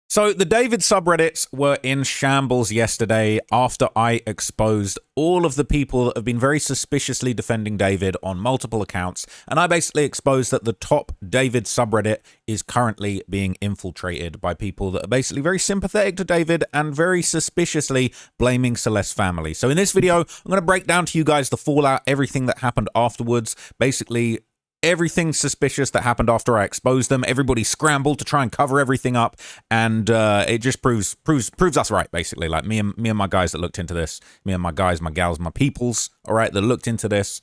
So the David subreddits were in shambles yesterday after I exposed all of the people that have been very suspiciously defending David on multiple accounts, and I basically exposed that the top David subreddit is currently being infiltrated by people that are basically very sympathetic to David and very suspiciously blaming Celeste's family. So in this video, I'm going to break down to you guys the fallout, everything that happened afterwards, basically everything suspicious that happened after I exposed them. Everybody scrambled to try and cover everything up, and it just proves us right, basically. Like me and my guys that looked into this, me and my guys, my gals, my peoples, all right, that looked into this,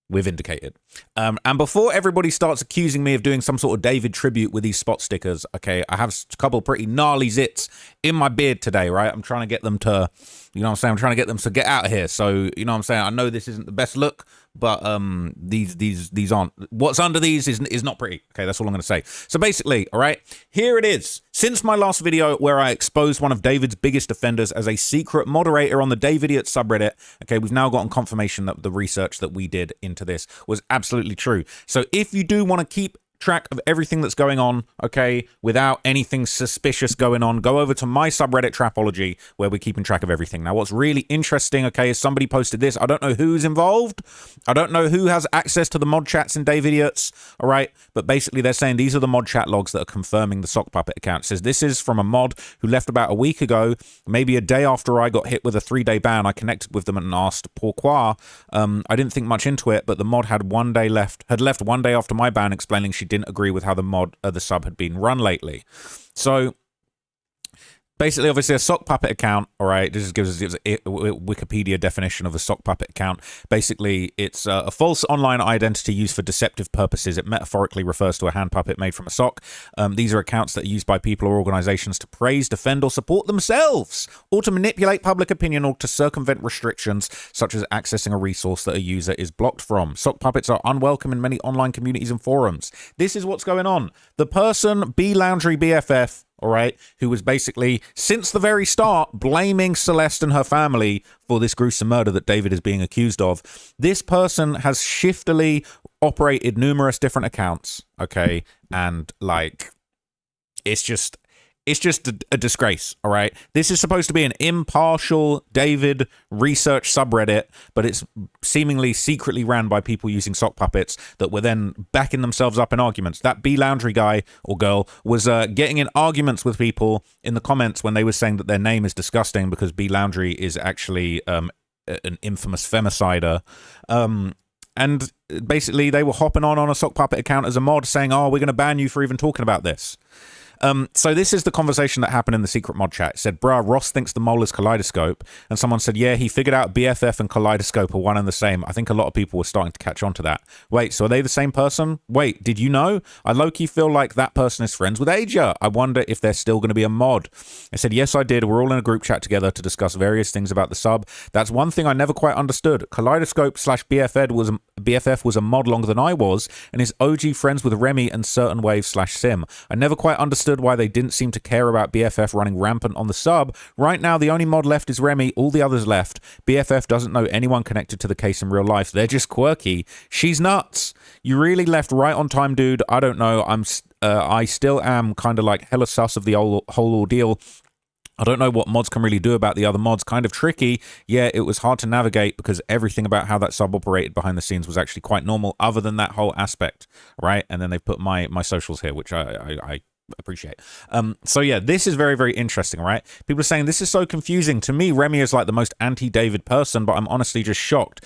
we're vindicated. And before everybody starts accusing me of doing some sort of David tribute with these spot stickers, okay, I have a couple of pretty gnarly zits in my beard today, right? I'm trying to get them to, you know what I'm saying? I'm trying to get them to get out of here. So, you know what I'm saying? I know this isn't the best look, but these aren't. What's under these is not pretty. Okay, that's all I'm going to say. So basically, all right, here it is. Since my last video where I exposed one of David's biggest offenders as a secret moderator on the D4VD subreddit, okay, we've now gotten confirmation that the research that we did into this was absolutely true. So if you do want to keep track of everything that's going on, okay, without anything suspicious going on, go over to my subreddit Trapology, where we're keeping track of everything. Now, what's really interesting, okay, is somebody posted this. I don't know who's involved. I don't know who has access to the mod chats in D4VD, all right, but basically they're saying these are the mod chat logs that are confirming the sock puppet account. It says this is from a mod who left about a week ago, maybe a day after I got hit with a 3-day ban. I connected with them and asked pourquoi. I didn't think much into it, but the mod had left 1 day after my ban, explaining she didn't agree with how the sub had been run lately. So basically, obviously, a sock puppet account, all right, this gives us a Wikipedia definition of a sock puppet account. Basically, it's a false online identity used for deceptive purposes. It metaphorically refers to a hand puppet made from a sock. These are accounts that are used by people or organizations to praise, defend, or support themselves, or to manipulate public opinion, or to circumvent restrictions, such as accessing a resource that a user is blocked from. Sock puppets are unwelcome in many online communities and forums. This is what's going on. The person, B Laundry BFF, all right, who was basically, since the very start, blaming Celeste and her family for this gruesome murder that David is being accused of. This person has shiftily operated numerous different accounts, okay, and, like, it's just a disgrace, all right? This is supposed to be an impartial David research subreddit, but it's seemingly secretly ran by people using sock puppets that were then backing themselves up in arguments. That B Laundry guy or girl was getting in arguments with people in the comments when they were saying that their name is disgusting because B Laundry is actually an infamous femicider. And basically they were hopping on a sock puppet account as a mod saying, oh, we're going to ban you for even talking about this. So this is the conversation that happened in the secret mod chat. It said, bruh, Ross thinks the mole is Kaleidoscope. And someone said, yeah, he figured out BFF and Kaleidoscope are one and the same. I think a lot of people were starting to catch on to that. Wait, so are they the same person? Wait, did you know? I low-key feel like that person is friends with Asia. I wonder if they're still going to be a mod. I said, yes, I did. We're all in a group chat together to discuss various things about the sub. That's one thing I never quite understood. Kaleidoscope / BFF was a mod longer than I was, and is OG friends with Remy and Certain Wave / Sim. I never quite understood why they didn't seem to care about BFF running rampant on the sub. Right now, the only mod left is Remy. All the others left. BFF doesn't know anyone connected to the case in real life. They're just quirky. She's nuts. You really left right on time, dude. I don't know. I still am kind of like hella sus of the whole ordeal. I don't know what mods can really do about the other mods. Kind of tricky. Yeah, it was hard to navigate because everything about how that sub operated behind the scenes was actually quite normal other than that whole aspect, right? And then they put my socials here, which I appreciate. So yeah, this is very, very interesting, right? People are saying this is so confusing. To me, Remy is like the most anti-David person, but I'm honestly just shocked.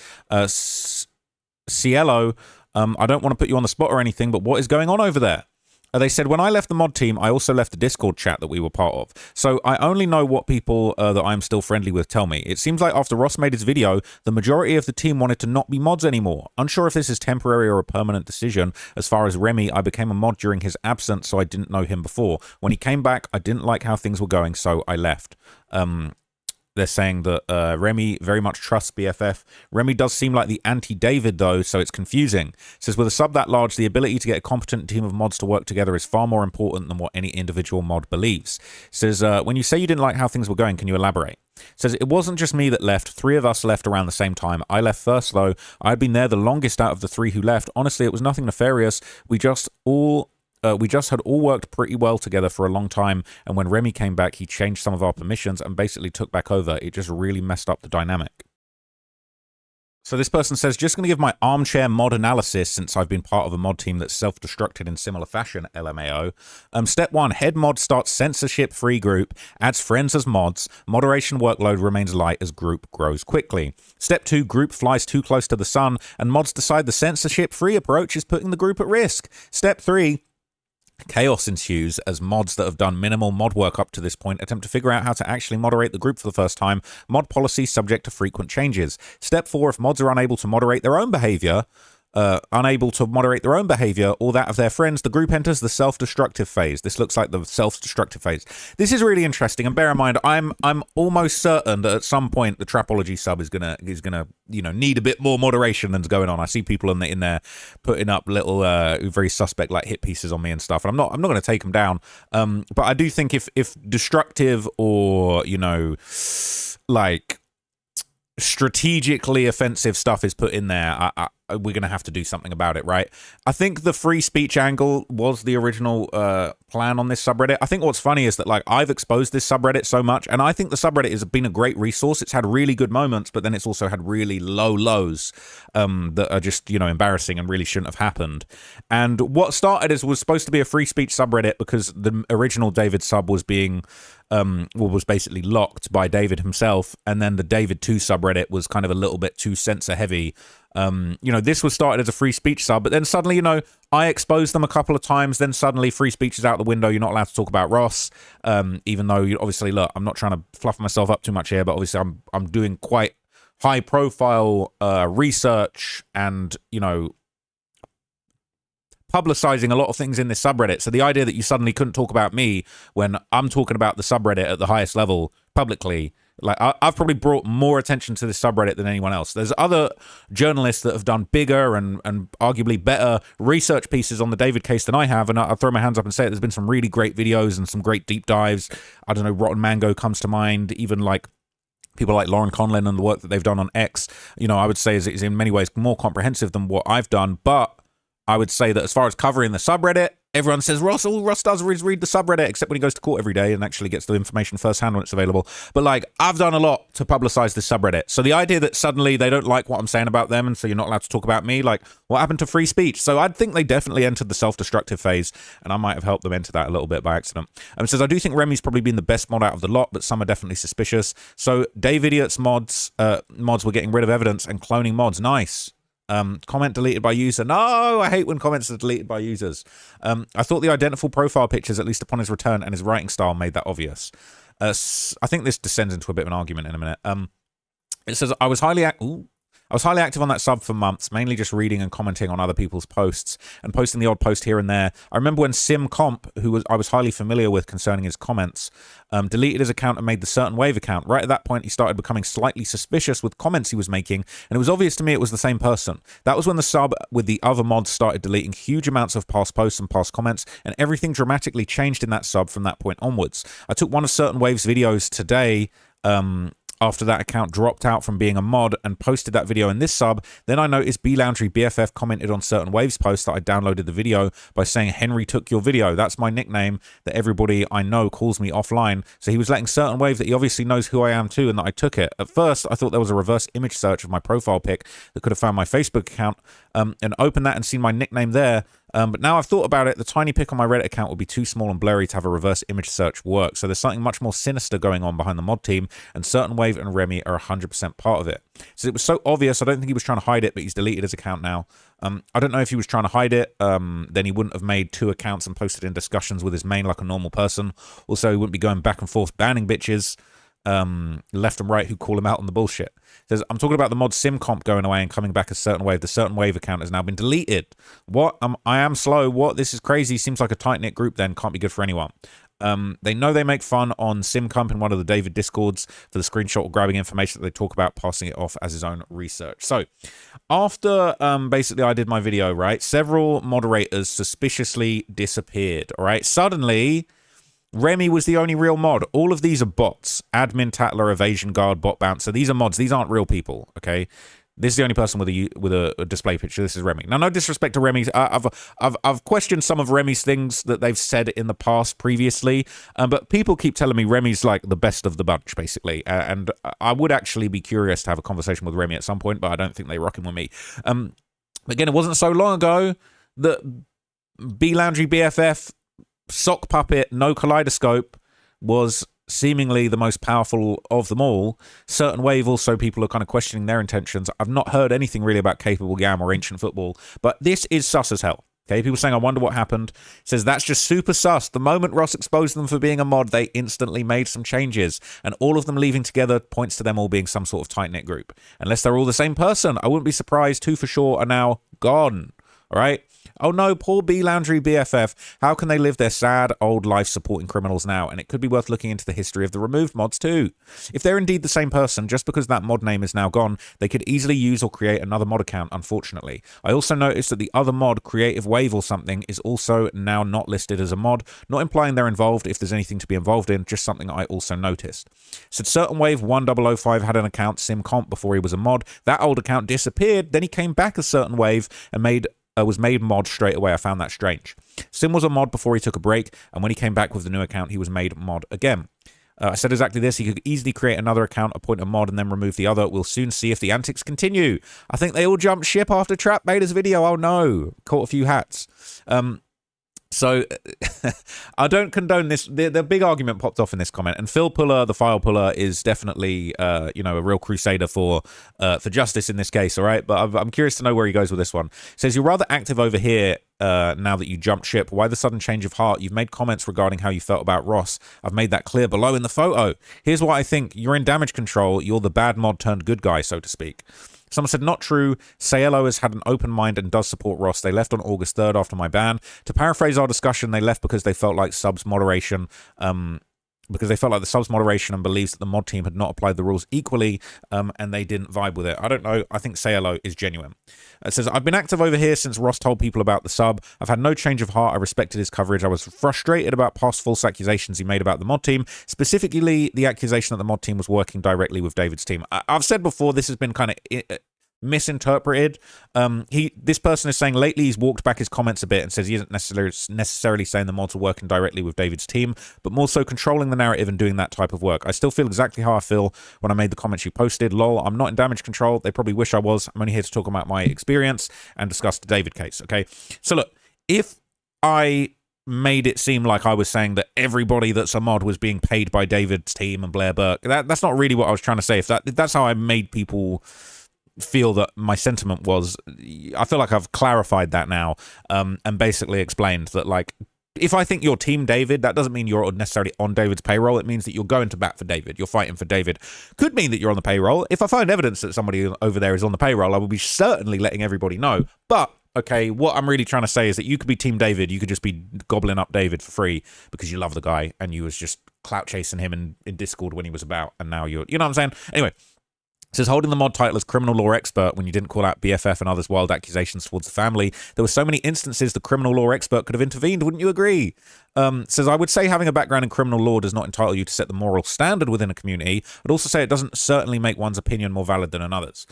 Cielo, I don't want to put you on the spot or anything, but what is going on over there? They said, when I left the mod team, I also left the Discord chat that we were part of. So I only know what people that I'm still friendly with tell me. It seems like after Ross made his video, the majority of the team wanted to not be mods anymore. Unsure if this is temporary or a permanent decision. As far as Remy, I became a mod during his absence, so I didn't know him before. When he came back, I didn't like how things were going, so I left. They're saying that Remy very much trusts BFF. Remy does seem like the anti-David, though, so it's confusing. It says, with a sub that large, the ability to get a competent team of mods to work together is far more important than what any individual mod believes. It says, when you say you didn't like how things were going, can you elaborate? It says, it wasn't just me that left. 3 of us left around the same time. I left first, though. I'd been there the longest out of the 3 who left. Honestly, it was nothing nefarious. We just all we just had all worked pretty well together for a long time, and when Remy came back, he changed some of our permissions and basically took back over. It just really messed up the dynamic. So this person says, just going to give my armchair mod analysis since I've been part of a mod team that's self-destructed in similar fashion, LMAO. Step 1, head mod starts censorship-free group, adds friends as mods, moderation workload remains light as group grows quickly. Step 2, group flies too close to the sun, and mods decide the censorship-free approach is putting the group at risk. Step 3, chaos ensues as mods that have done minimal mod work up to this point attempt to figure out how to actually moderate the group for the first time. Mod policy subject to frequent changes. Step 4, if mods are unable to moderate their own behavior, or that of their friends, the group enters the self-destructive phase. This looks like the self-destructive phase. This is really interesting, and bear in mind, I'm almost certain that at some point the Trapology sub is gonna need a bit more moderation than's going on. I see people in there putting up little very suspect like hit pieces on me and stuff, and I'm not gonna take them down. But I do think if destructive or like strategically offensive stuff is put in there, we're going to have to do something about it, right? I think the free speech angle was the original plan on this subreddit. I think what's funny is that, like, I've exposed this subreddit so much, and I think the subreddit has been a great resource. It's had really good moments, but then it's also had really low lows that are just, embarrassing and really shouldn't have happened. And what started was supposed to be a free speech subreddit because the original David sub was being was basically locked by David himself, and then the David 2 subreddit was kind of a little bit too censor heavy. This was started as a free speech sub, but then suddenly, I exposed them a couple of times, then suddenly free speech is out the window. You're not allowed to talk about Ross, even though obviously, look, I'm not trying to fluff myself up too much here, but obviously I'm doing quite high profile research and, publicizing a lot of things in this subreddit. So the idea that you suddenly couldn't talk about me when I'm talking about the subreddit at the highest level publicly, like, I've probably brought more attention to this subreddit than anyone else. There's other journalists that have done bigger and arguably better research pieces on the David case than I have, and I'll throw my hands up and say it. There's been some really great videos and some great deep dives. I don't know, Rotten Mango comes to mind, even like people like Lauren Conlin and the work that they've done on X, I would say is in many ways more comprehensive than what I've done. But I would say that as far as covering the subreddit, everyone says all Ross does is read the subreddit, except when he goes to court every day and actually gets the information firsthand when it's available. But, like, I've done a lot to publicize this subreddit. So the idea that suddenly they don't like what I'm saying about them and so you're not allowed to talk about me, like, what happened to free speech? So I'd think they definitely entered the self-destructive phase, and I might have helped them enter that a little bit by accident. It says, I do think Remy's probably been the best mod out of the lot, but some are definitely suspicious. So Dave Idiot's mods were getting rid of evidence and cloning mods. Nice. Comment deleted by user. No, I hate when comments are deleted by users. I thought the identical profile pictures, at least upon his return, and his writing style made that obvious. I think this descends into a bit of an argument in a minute. It says, I was highly active on that sub for months, mainly just reading and commenting on other people's posts and posting the odd post here and there. I remember when SimComp, I was highly familiar with concerning his comments, deleted his account and made the Certain Wave account. Right at that point, he started becoming slightly suspicious with comments he was making, and it was obvious to me it was the same person. That was when the sub with the other mods started deleting huge amounts of past posts and past comments, and everything dramatically changed in that sub from that point onwards. I took one of Certain Wave's videos today, after that account dropped out from being a mod, and posted that video in this sub. Then I noticed B-Laundry BFF commented on Certain Waves post that I downloaded the video by saying, Henry took your video. That's my nickname that everybody I know calls me offline. So he was letting Certain Wave that he obviously knows who I am too and that I took it. At first, I thought there was a reverse image search of my profile pic that could have found my Facebook account and opened that and seen my nickname there. But now I've thought about it, the tiny pic on my Reddit account would be too small and blurry to have a reverse image search work. So there's something much more sinister going on behind the mod team, and Certain Wave and Remy are 100% part of it. So it was so obvious, I don't think he was trying to hide it, but he's deleted his account now. I don't know if he was trying to hide it, then he wouldn't have made 2 accounts and posted in discussions with his main like a normal person. Also, he wouldn't be going back and forth banning bitches left and right who call him out on the bullshit. It says, I'm talking about the mod SimComp going away and coming back as Certain Wave. The Certain Wave account has now been deleted. What? I am slow. What? This is crazy. Seems like a tight-knit group then. Can't be good for anyone. They know they make fun on SimComp in one of the David Discords for the screenshot or grabbing information that they talk about, passing it off as his own research. So after basically I did my video, right, several moderators suspiciously disappeared, all right? Suddenly, Remy was the only real mod. All of these are bots. Admin, Tattler, Evasion Guard, Bot Bouncer. These are mods. These aren't real people, okay? This is the only person with a display picture. This is Remy. Now, no disrespect to Remy. I've questioned some of Remy's things that they've said in the past previously, but people keep telling me Remy's like the best of the bunch, basically. And I would actually be curious to have a conversation with Remy at some point, but I don't think they're rocking with me. Again, it wasn't so long ago that B Landry BFF, sock puppet, no kaleidoscope was seemingly the most powerful of them all. Certain Wave also, people are kind of questioning their intentions. I've not heard anything really about Capable Gam or Ancient Football, but this is sus as hell. Okay, people saying, I wonder what happened. Says, that's just super sus. The moment Ross exposed them for being a mod, they instantly made some changes. And all of them leaving together points to them all being some sort of tight-knit group. Unless they're all the same person. I wouldn't be surprised. 2 for sure are now gone. All right? Oh no, poor B Landry BFF. How can they live their sad old life supporting criminals now? And it could be worth looking into the history of the removed mods too. If they're indeed the same person, just because that mod name is now gone, they could easily use or create another mod account, unfortunately. I also noticed that the other mod, Creative Wave or something, is also now not listed as a mod, not implying they're involved if there's anything to be involved in, just something I also noticed. Said Certain Wave 1005 had an account, SimComp, before he was a mod. That old account disappeared, then he came back as Certain Wave and was made mod straight away. I found that strange. Sim was a mod before he took a break, and when he came back with the new account, he was made mod again. I said exactly this. He could easily create another account, appoint a mod, and then remove the other. We'll soon see if the antics continue. I think they all jumped ship after Trap made his video. Oh no. Caught a few hats. So I don't condone this. The big argument popped off in this comment, and Phil Puller, the file puller, is definitely a real crusader for justice in this case. All right, but I'm curious to know where he goes with this one. Says you're rather active over here now that you jumped ship. Why the sudden change of heart? You've made comments regarding how you felt about Ross. I've made that clear below in the photo. Here's what I think. You're in damage control. You're the bad mod turned good guy, so to speak. Someone said, not true. Sayello has had an open mind and does support Ross. They left on August 3rd after my ban. To paraphrase our discussion, they left because they felt like subs moderation, the subs moderation and believes that the mod team had not applied the rules equally, and they didn't vibe with it. I don't know. I think Sayello is genuine. It says, I've been active over here since Ross told people about the sub. I've had no change of heart. I respected his coverage. I was frustrated about past false accusations he made about the mod team, specifically the accusation that the mod team was working directly with David's team. I've said before, this has been kind of misinterpreted. This person is saying lately he's walked back his comments a bit and says he isn't necessarily saying the mods are working directly with David's team, but more so controlling the narrative and doing that type of work. I still feel exactly how I feel when I made the comments you posted. Lol, I'm not in damage control. They probably wish I was. I'm only here to talk about my experience and discuss the David case. Okay, so look, if I made it seem like I was saying that everybody that's a mod was being paid by David's team and Blair Burke, that's not really what I was trying to say. If that's how I made people feel that my sentiment was, I feel like I've clarified that now, and basically explained that, like, if I think you're Team David, that doesn't mean you're necessarily on David's payroll. It means that you're going to bat for David. You're fighting for David. Could mean that you're on the payroll. If I find evidence that somebody over there is on the payroll, I will be certainly letting everybody know. But, okay, what I'm really trying to say is that you could be Team David. You could just be gobbling up David for free because you love the guy and you was just clout chasing him in Discord when he was about, and now you're, you know what I'm saying? Anyway. It says, holding the mod title as criminal law expert when you didn't call out BFF and others wild accusations towards the family. There were so many instances the criminal law expert could have intervened. Wouldn't you agree? Says, I would say having a background in criminal law does not entitle you to set the moral standard within a community. I'd also say it doesn't certainly make one's opinion more valid than another's.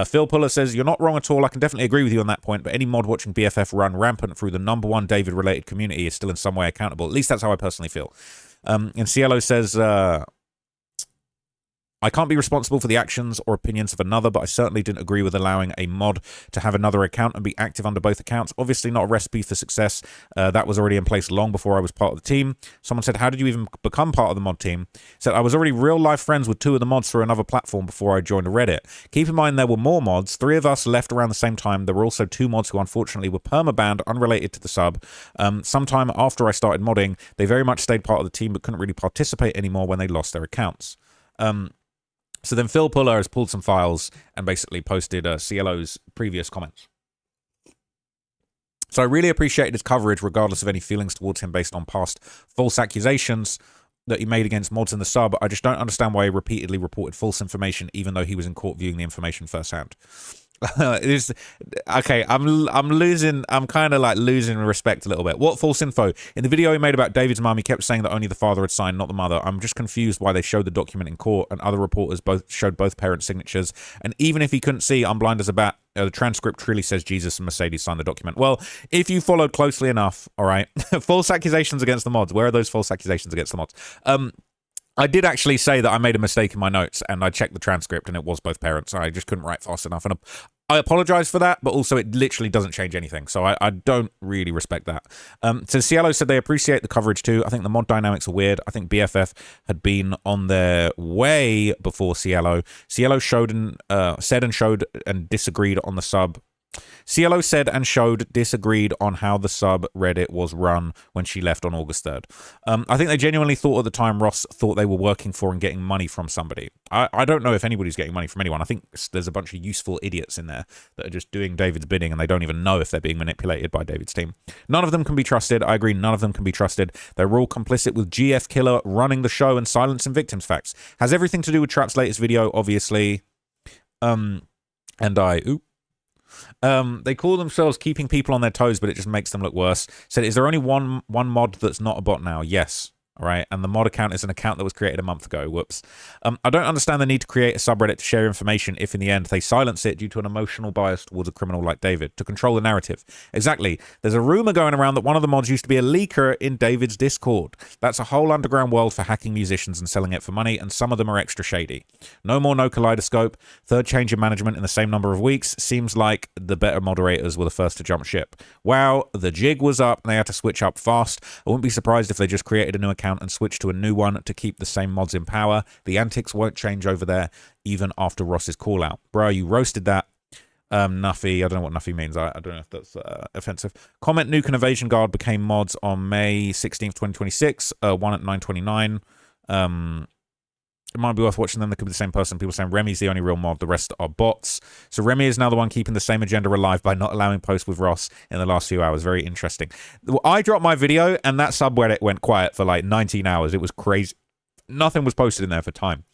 Phil Puller says, you're not wrong at all. I can definitely agree with you on that point, but any mod watching BFF run rampant through the #1 David-related community is still in some way accountable. At least that's how I personally feel. And Cielo says, I can't be responsible for the actions or opinions of another, but I certainly didn't agree with allowing a mod to have another account and be active under both accounts. Obviously not a recipe for success. That was already in place long before I was part of the team. Someone said, how did you even become part of the mod team? Said, I was already real life friends with 2 of the mods through another platform before I joined Reddit. Keep in mind there were more mods. 3 of us left around the same time. There were also 2 mods who unfortunately were permabanned, unrelated to the sub. Sometime after I started modding, they very much stayed part of the team but couldn't really participate anymore when they lost their accounts. So then Phil Puller has pulled some files and basically posted CLO's previous comments. So I really appreciated his coverage regardless of any feelings towards him based on past false accusations that he made against mods in the sub. I just don't understand why he repeatedly reported false information even though he was in court viewing the information firsthand. It is okay. I'm losing. I'm kind of like losing respect a little bit. What false info? In the video he made about David's mum, he kept saying that only the father had signed, not the mother. I'm just confused why they showed the document in court and other reporters both showed both parents' signatures. And even if he couldn't see, I'm blind as a bat. The transcript truly says Jesus and Mercedes signed the document. Well, if you followed closely enough, all right. False accusations against the mods. Where are those false accusations against the mods? I did actually say that I made a mistake in my notes, and I checked the transcript, and it was both parents. I just couldn't write fast enough, and I apologize for that, but also it literally doesn't change anything, so I don't really respect that. So Cielo said they appreciate the coverage too. I think the mod dynamics are weird. I think BFF had been on their way before Cielo. Cielo said and showed and disagreed on the sub. Cielo said and showed disagreed on how the subreddit was run when she left on August 3rd. I think they genuinely thought at the time Ross thought they were working for and getting money from somebody. I don't know if anybody's getting money from anyone. I think there's a bunch of useful idiots in there that are just doing David's bidding and they don't even know if they're being manipulated by David's team. None of them can be trusted. I agree, none of them can be trusted. They're all complicit with GF Killer running the show and silencing victims' facts. Has everything to do with Trap's latest video, obviously. They call themselves keeping people on their toes, but it just makes them look worse. Said, is there only one mod that's not a bot now? Yes. All right. And the mod account is an account that was created a month ago. Whoops. I don't understand the need to create a subreddit to share information if in the end they silence it due to an emotional bias towards a criminal like David to control the narrative. Exactly. There's a rumor going around that one of the mods used to be a leaker in David's Discord. That's a whole underground world for hacking musicians and selling it for money, and some of them are extra shady. No more No Kaleidoscope. Third change in management in the same number of weeks. Seems like the better moderators were the first to jump ship. Wow, the jig was up and they had to switch up fast. I wouldn't be surprised if they just created a new account and switch to a new one to keep the same mods in power. The antics won't change over there even after Ross's call out. Bro, you roasted that. Nuffy, I don't know what Nuffy means. I don't know if that's offensive. Comment Nuke and Evasion Guard became mods on May 16th, 2026. One at 9:29. It might be worth watching them. They could be the same person. People saying Remy's the only real mod. The rest are bots. So Remy is now the one keeping the same agenda alive by not allowing posts with Ross in the last few hours. Very interesting. I dropped my video and that subreddit went quiet for like 19 hours. It was crazy. Nothing was posted in there for time.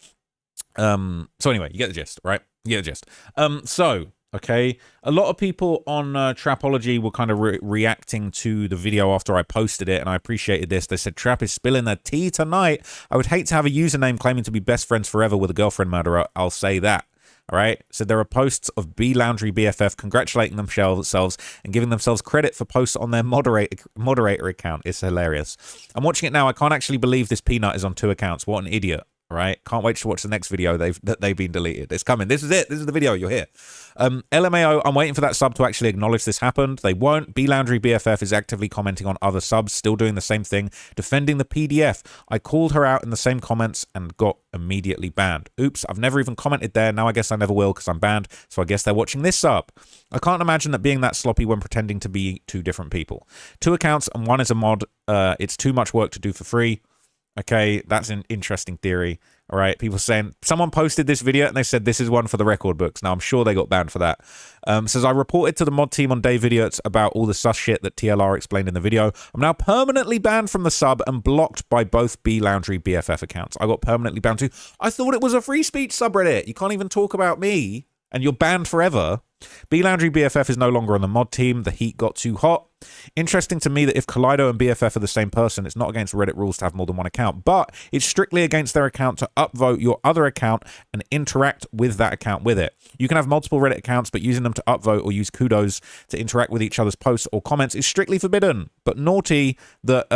So anyway, you get the gist, right? You get the gist. Okay, a lot of people on Trapology were kind of reacting to the video after I posted it, and I appreciated this. They said, Trap is spilling their tea tonight. I would hate to have a username claiming to be best friends forever with a girlfriend murderer. I'll say that. All right, so there are posts of B Laundry BFF congratulating themselves and giving themselves credit for posts on their moderator account. It's hilarious. I'm watching it now. I can't actually believe this peanut is on 2 accounts. What an idiot. All right, can't wait to watch the next video that they've been deleted. It's coming. This is it. This is the video. You're here. LMAO, I'm waiting for that sub to actually acknowledge this happened. They won't. B Laundry BFF is actively commenting on other subs, still doing the same thing, defending the PDF. I called her out in the same comments and got immediately banned. Oops, I've never even commented there. Now I guess I never will because I'm banned. So I guess they're watching this sub. I can't imagine that being that sloppy when pretending to be 2 different people. 2 accounts and 1 is a mod. It's too much work to do for free. Okay, that's an interesting theory. All right, people saying, someone posted this video and they said this is one for the record books. Now, I'm sure they got banned for that. Says, I reported to the mod team on day videos about all the sus shit that TLR explained in the video. I'm now permanently banned from the sub and blocked by both B Laundry BFF accounts. I got permanently banned too. I thought it was a free speech subreddit. You can't even talk about me and you're banned forever. B Laundry BFF is no longer on the mod team. The heat got too hot. Interesting to me that if Kaleido and BFF are the same person, it's not against Reddit rules to have more than 1 account, but it's strictly against their account to upvote your other account and interact with that account with it. You can have multiple Reddit accounts, but using them to upvote or use kudos to interact with each other's posts or comments is strictly forbidden. But naughty that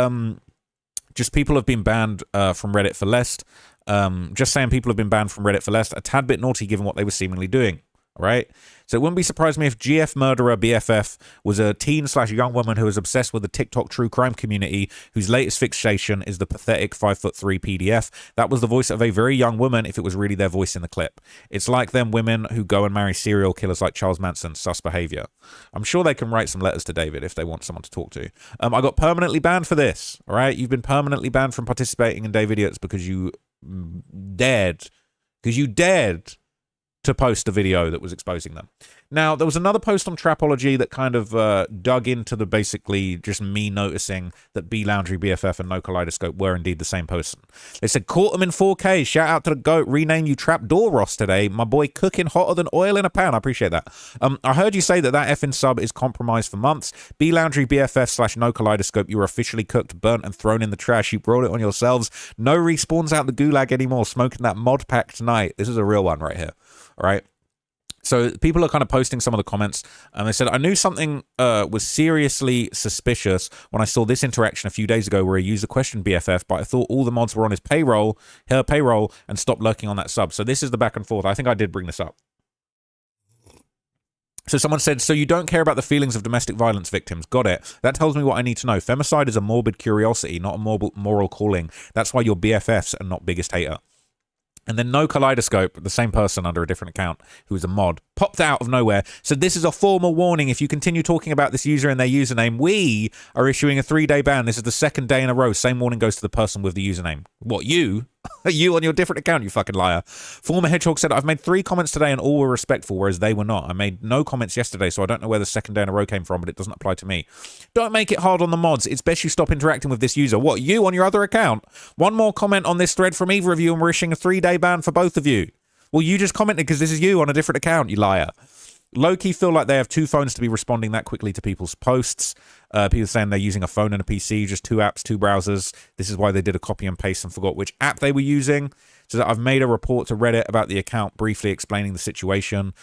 just people have been banned from Reddit for less. Just saying people have been banned from Reddit for less. A tad bit naughty given what they were seemingly doing. Right? So it wouldn't be surprised me if GF murderer BFF was a teen/young woman who is obsessed with the TikTok true crime community whose latest fixation is the pathetic 5'3" PDF. That was the voice of a very young woman if it was really their voice in the clip. It's like them women who go and marry serial killers like Charles Manson. Sus behavior. I'm sure they can write some letters to David if they want someone to talk to. I got permanently banned for this. All right? You've been permanently banned from participating in day videos because you dared. Because you dared to post a video that was exposing them. Now, there was another post on Trapology that kind of dug into the basically just me noticing that B Laundry BFF and No Kaleidoscope were indeed the same person. They said, caught them in 4K. Shout out to the GOAT. Rename you Trapdoor Ross today. My boy cooking hotter than oil in a pan. I appreciate that. I heard you say that effing sub is compromised for months. B Laundry BFF / No Kaleidoscope. You were officially cooked, burnt, and thrown in the trash. You brought it on yourselves. No respawns out the gulag anymore. Smoking that mod pack tonight. This is a real one right here. All right. So people are kind of posting some of the comments, and they said, I knew something was seriously suspicious when I saw this interaction a few days ago where a user questioned BFF, but I thought all the mods were on his payroll, her payroll, and stopped lurking on that sub. So this is the back and forth. I think I did bring this up. So someone said, so you don't care about the feelings of domestic violence victims. Got it. That tells me what I need to know. Femicide is a morbid curiosity, not a moral calling. That's why you're BFFs and not biggest hater. And then No Kaleidoscope, the same person under a different account, who was a mod, popped out of nowhere. So this is a formal warning. If you continue talking about this user and their username, we are issuing a 3-day ban. This is the 2nd day in a row. Same warning goes to the person with the username. What, you? You on your different account, you fucking liar. Former Hedgehog said, I've made 3 comments today and all were respectful, whereas they were not. I made no comments yesterday, so I don't know where the 2nd day in a row came from, but it doesn't apply to me. Don't make it hard on the mods. It's best you stop interacting with this user. What, you on your other account? One more comment on this thread from either of you and we're issuing a 3-day ban for both of you. Well, you just commented because this is you on a different account, you liar. Low-key feel like they have 2 phones to be responding that quickly to people's posts. People saying they're using a phone and a PC, just 2 apps, 2 browsers. This is why they did a copy and paste and forgot which app they were using. So that I've made a report to Reddit about the account, briefly explaining the situation.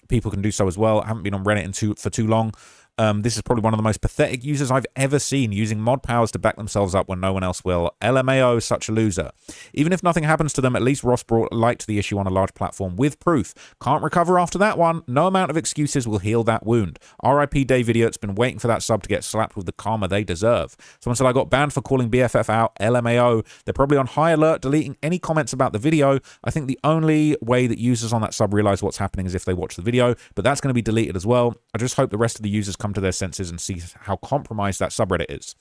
People can do so as well. I haven't been on Reddit for too long. This is probably one of the most pathetic users I've ever seen, using mod powers to back themselves up when no one else will. LMAO, such a loser. Even if nothing happens to them, at least Ross brought light to the issue on a large platform with proof. Can't recover after that one. No amount of excuses will heal that wound. RIP D4VD, it's been waiting for that sub to get slapped with the karma they deserve. Someone said, I got banned for calling BFF out. LMAO. They're probably on high alert, deleting any comments about the video. I think the only way that users on that sub realize what's happening is if they watch the video, but that's going to be deleted as well. I just hope the rest of the users come to their senses and see how compromised that subreddit is.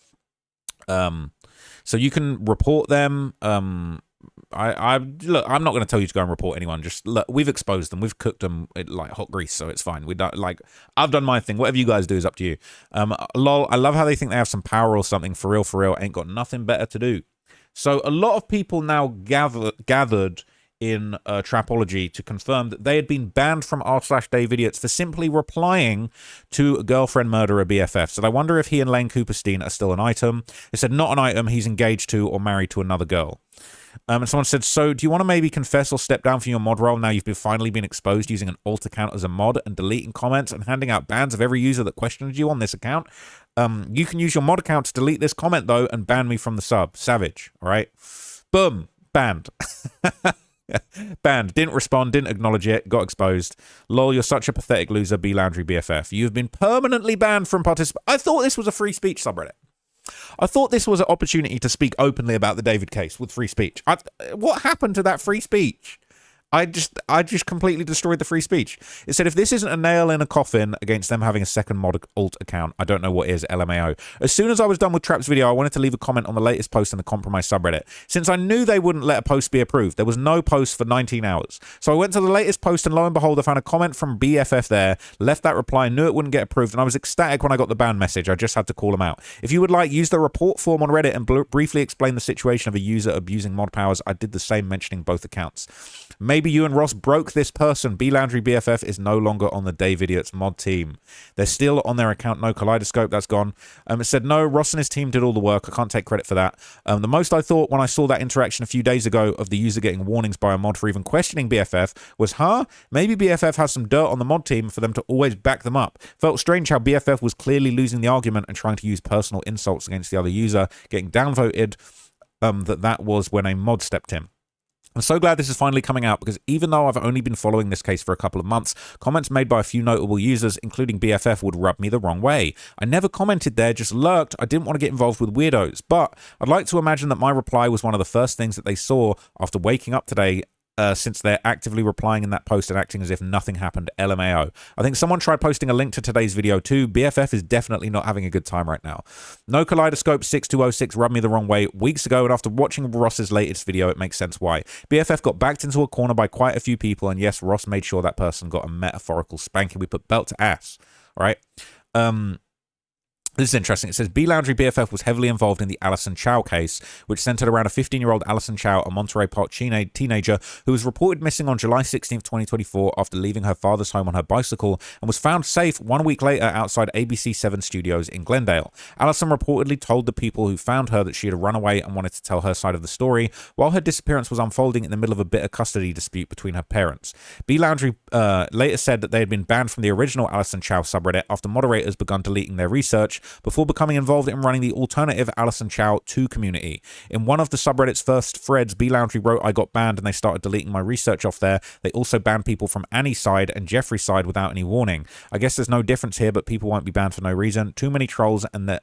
So you can report them. Look, I'm not going to tell you to go and report anyone. Just look, we've exposed them, we've cooked them like hot grease, so it's fine. We don't like. I've done my thing. Whatever you guys do is up to you. Lol. I love how they think they have some power or something. For real, ain't got nothing better to do. So a lot of people now gathered in Trapology to confirm that they had been banned from r/D4VD for simply replying to a girlfriend murderer BFF. So I wonder if he and Lane Cooperstein are still an item. They said not an item, he's engaged to or married to another girl. And someone said, so do you want to maybe confess or step down from your mod role now you've finally been exposed using an alt account as a mod and deleting comments and handing out bans of every user that questioned you on this account? You can use your mod account to delete this comment though and ban me from the sub. Savage, all right? Boom, banned. Banned. Didn't respond, didn't acknowledge it, got exposed. Lol, you're such a pathetic loser, B Laundry BFF. You've been permanently banned from participation. I thought this was a free speech subreddit. I thought this was an opportunity to speak openly about the David case with free speech. What happened to that free speech? I just completely destroyed the free speech. It said, if this isn't a nail in a coffin against them having a second mod alt account, I don't know what is. LMAO. As soon as I was done with Trap's video, I wanted to leave a comment on the latest post in the compromise subreddit. Since I knew they wouldn't let a post be approved, there was no post for 19 hours. So I went to the latest post and lo and behold, I found a comment from BFF there, left that reply, knew it wouldn't get approved, and I was ecstatic when I got the ban message. I just had to call them out. If you would like, use the report form on Reddit and briefly explain the situation of a user abusing mod powers. I did the same, mentioning both accounts. Maybe you and Ross broke this person. B Laundry BFF is no longer on the D4VD mod team. They're still on their account. No Kaleidoscope, that's gone. It said, no, Ross and his team did all the work. I can't take credit for that. The most I thought when I saw that interaction a few days ago of the user getting warnings by a mod for even questioning BFF was, maybe BFF has some dirt on the mod team for them to always back them up. Felt strange how BFF was clearly losing the argument and trying to use personal insults against the other user, getting downvoted. That was when a mod stepped in. I'm so glad this is finally coming out because even though I've only been following this case for a couple of months, comments made by a few notable users, including BFF, would rub me the wrong way. I never commented there, just lurked. I didn't want to get involved with weirdos, but I'd like to imagine that my reply was one of the first things that they saw after waking up today since they're actively replying in that post and acting as if nothing happened. LMAO. I think someone tried posting a link to today's video too. BFF is definitely not having a good time right now. No Kaleidoscope 6206 rubbed me the wrong way weeks ago, and after watching Ross's latest video, it makes sense why. BFF got backed into a corner by quite a few people, and yes, Ross made sure that person got a metaphorical spanking. We put belt to ass, right? This is interesting. It says B. Laundrie BFF was heavily involved in the Allison Chow case, which centered around a 15-year-old Allison Chow, a Monterey Park teenager who was reported missing on July 16th, 2024 after leaving her father's home on her bicycle and was found safe 1 week later outside ABC 7 studios in Glendale. Allison reportedly told the people who found her that she had run away and wanted to tell her side of the story, while her disappearance was unfolding in the middle of a bitter custody dispute between her parents. B. Laundrie later said that they had been banned from the original Allison Chow subreddit after moderators begun deleting their research, before becoming involved in running the alternative Allison Chow 2 community. In one of the subreddit's first threads, B. Laundrie wrote, "I got banned and they started deleting my research off there. They also banned people from Annie's side and Jeffrey's side without any warning. I guess there's no difference here, but people won't be banned for no reason. Too many trolls and that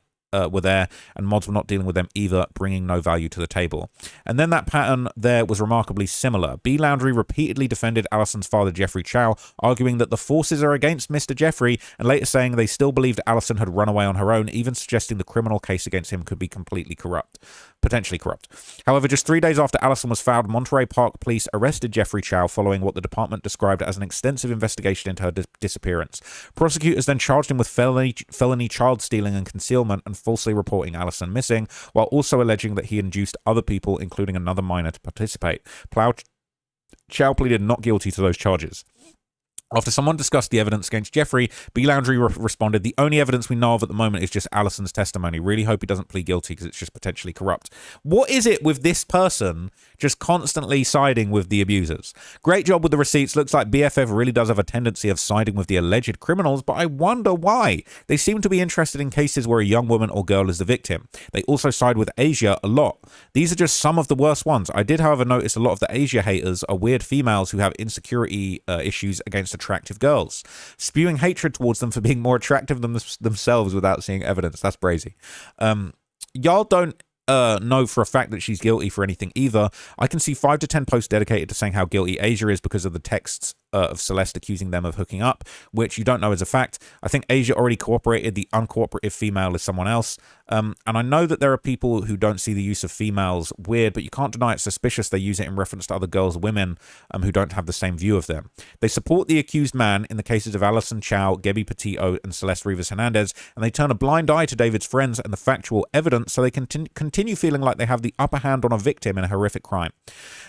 were there, and mods were not dealing with them either, bringing no value to the table." And then that pattern there was remarkably similar. B. Laundrie repeatedly defended Allison's father, Jeffrey Chow, arguing that the forces are against Mr. Jeffrey, and later saying they still believed Allison had run away on her own, even suggesting the criminal case against him could be potentially corrupt. However, just 3 days after Allison was found, Monterey Park police arrested Jeffrey Chow following what the department described as an extensive investigation into her disappearance. Prosecutors then charged him with felony child stealing and concealment and falsely reporting Allison missing, while also alleging that he induced other people, including another minor, to participate. Chow pleaded not guilty to those charges. After someone discussed the evidence against Jeffrey, B. Laundrie responded, "The only evidence we know of at the moment is just Allison's testimony. Really hope he doesn't plead guilty because it's just potentially corrupt." What is it with this person just constantly siding with the abusers? Great job with the receipts. Looks like BFF really does have a tendency of siding with the alleged criminals, but I wonder why. They seem to be interested in cases where a young woman or girl is the victim. They also side with Asia a lot. These are just some of the worst ones. I did, however, notice a lot of the Asia haters are weird females who have insecurity issues against attractive girls, spewing hatred towards them for being more attractive than themselves without seeing evidence. That's brazy. Y'all don't know for a fact that she's guilty for anything either. I can see 5 to 10 posts dedicated to saying how guilty Asia is because of the texts of Celeste accusing them of hooking up, which you don't know is a fact. I think Asia already cooperated. The uncooperative female is someone else. And I know that there are people who don't see the use of females weird, but you can't deny it's suspicious they use it in reference to other girls, women who don't have the same view of them. They support the accused man in the cases of Allison Chow, Gabby Petito, and Celeste Rivas Hernandez, and they turn a blind eye to David's friends and the factual evidence so they can continue feeling like they have the upper hand on a victim in a horrific crime.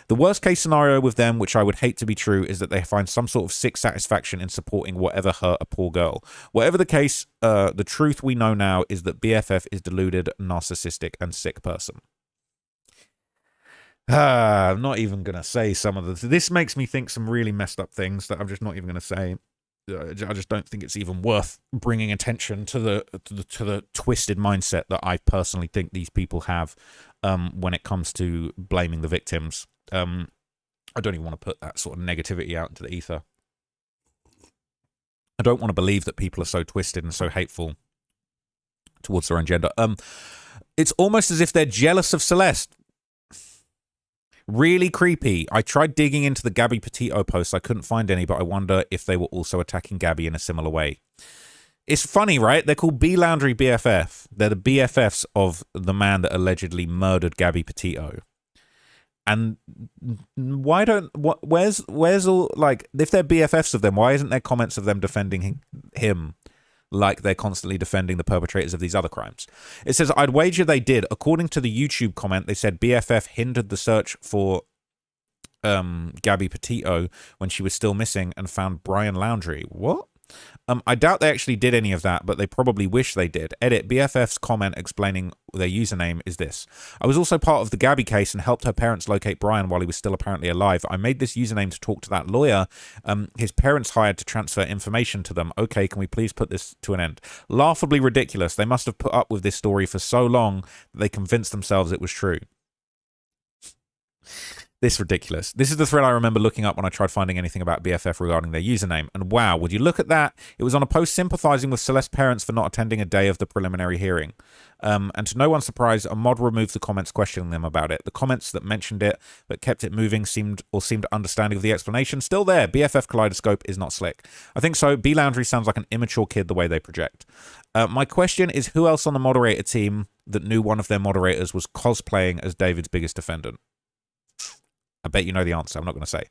The worst case scenario with them, which I would hate to be true, is that they find some sort of sick satisfaction in supporting whatever hurt a poor girl. Whatever the case, the truth we know now is that BFF is deluded, narcissistic, and sick person. I'm not even going to say some of this. This makes me think some really messed up things that I'm just not even going to say. I just don't think it's even worth bringing attention to the twisted mindset that I personally think these people have when it comes to blaming the victims. I don't even want to put that sort of negativity out into the ether. I don't want to believe that people are so twisted and so hateful towards their own gender. It's almost as if they're jealous of Celeste. Really creepy. I tried digging into the Gabby Petito posts. I couldn't find any, but I wonder if they were also attacking Gabby in a similar way. It's funny, right? They're called B. Laundrie BFF. They're the BFFs of the man that allegedly murdered Gabby Petito. And why don't... Where's all... Like, if they're BFFs of them, why isn't there comments of them defending him like they're constantly defending the perpetrators of these other crimes? It says, I'd wager they did. According to the YouTube comment, they said BFF hindered the search for Gabby Petito when she was still missing and found Brian Laundrie. What? I doubt they actually did any of that, but they probably wish they did. Edit, BFF's comment explaining their username is this. I was also part of the Gabby case and helped her parents locate Brian while he was still apparently alive. I made this username to talk to that lawyer his parents hired to transfer information to them. Okay, can we please put this to an end? Laughably ridiculous. They must have put up with this story for so long that they convinced themselves it was true. This is ridiculous. This is the thread I remember looking up when I tried finding anything about BFF regarding their username. And wow, would you look at that? It was on a post sympathizing with Celeste's parents for not attending a day of the preliminary hearing. And to no one's surprise, a mod removed the comments questioning them about it. The comments that mentioned it but kept it moving seemed understanding of the explanation. Still there. BFF Kaleidoscope is not slick. I think so. B Laundry sounds like an immature kid the way they project. My question is, who else on the moderator team that knew one of their moderators was cosplaying as David's biggest defendant? I bet you know the answer. I'm not going to say.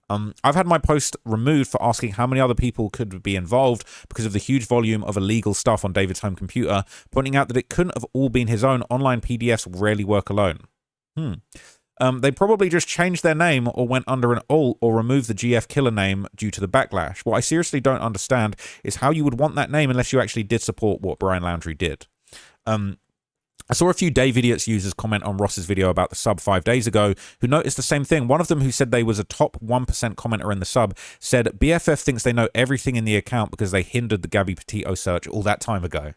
I've had my post removed for asking how many other people could be involved because of the huge volume of illegal stuff on David's home computer, pointing out that it couldn't have all been his own. Online PDFs rarely work alone. They probably just changed their name or went under an alt or removed the GF killer name due to the backlash. What I seriously don't understand is how you would want that name unless you actually did support what Brian Laundrie did. I saw a few Dave Idiots users comment on Ross's video about the sub 5 days ago who noticed the same thing. One of them, who said they was a top 1% commenter in the sub, said BFF thinks they know everything in the account because they hindered the Gabby Petito search all that time ago.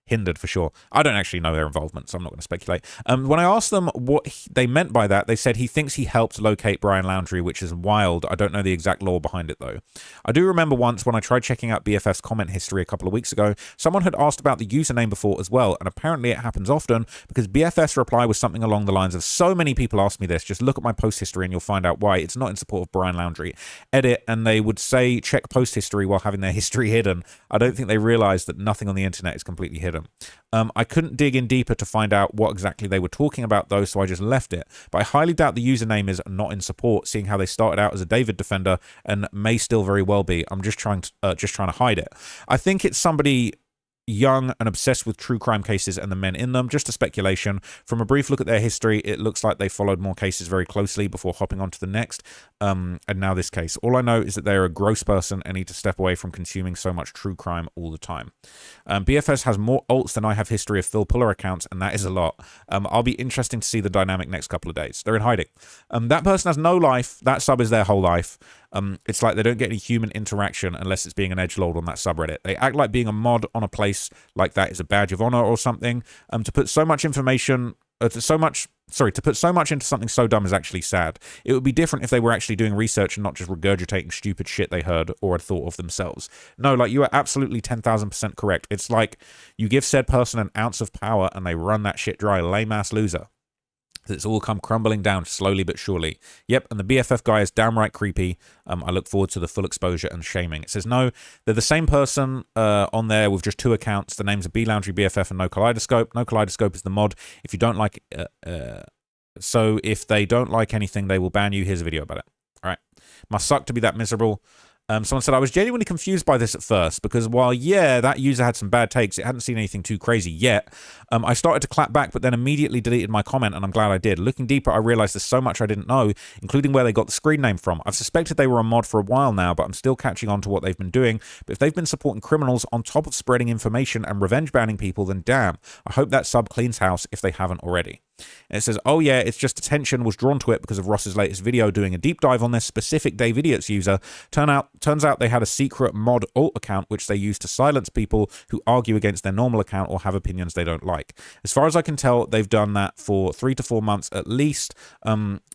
Hindered for sure. I don't actually know their involvement, so I'm not going to speculate. When I asked them what they meant by that, they said he thinks he helped locate Brian Laundrie, which is wild. I don't know the exact lore behind it, though. I do remember once when I tried checking out BFF's comment history a couple of weeks ago, someone had asked about the username before as well, and apparently it happens often because BFF's reply was something along the lines of, so many people ask me this, just look at my post history and you'll find out why. It's not in support of Brian Laundrie. Edit, and they would say check post history while having their history hidden. I don't think they realized that nothing on the internet is completely hidden. I couldn't dig in deeper to find out what exactly they were talking about, though, so I just left it. But I highly doubt the username is not in support, seeing how they started out as a David defender and may still very well be. I'm just trying to hide it. I think it's somebody young and obsessed with true crime cases and the men in them. Just a speculation. From a brief look at their history, it looks like they followed more cases very closely before hopping on to the next, and now this case. All I know is that they're a gross person and need to step away from consuming so much true crime all the time. BFS has more alts than I have history of Phil Puller accounts, and that is a lot. I'll be interesting to see the dynamic next couple of days. They're in hiding. That person has no life. That sub is their whole life. It's like they don't get any human interaction unless it's being an edgelord on that subreddit. They act like being a mod on a place like that is a badge of honor or something. To put so much information, to put so much into something so dumb is actually sad. It would be different if they were actually doing research and not just regurgitating stupid shit they heard or had thought of themselves. No, like, you are absolutely 10,000% correct. It's like you give said person an ounce of power and they run that shit dry. Lame-ass loser. It's all come crumbling down slowly but surely. Yep, and the BFF guy is downright creepy. I look forward to the full exposure and shaming. It says, no, they're the same person on there with just 2 accounts. The names are B Laundrie, BFF, and No Kaleidoscope. No Kaleidoscope is the mod. If you don't like... so if they don't like anything, they will ban you. Here's a video about it. All right. Must suck to be that miserable. Someone said, I was genuinely confused by this at first because while, yeah, that user had some bad takes, it hadn't seen anything too crazy yet. I started to clap back, but then immediately deleted my comment, and I'm glad I did. Looking deeper, I realized there's so much I didn't know, including where they got the screen name from. I've suspected they were a mod for a while now, but I'm still catching on to what they've been doing. But if they've been supporting criminals on top of spreading information and revenge banning people, then damn, I hope that sub cleans house if they haven't already. And it says, oh yeah, it's just attention was drawn to it because of Ross's latest video doing a deep dive on this specific Dave Idiots user. Turns out they had a secret mod alt account which they use to silence people who argue against their normal account or have opinions they don't like. As far as I can tell, they've done that for 3 to 4 months at least.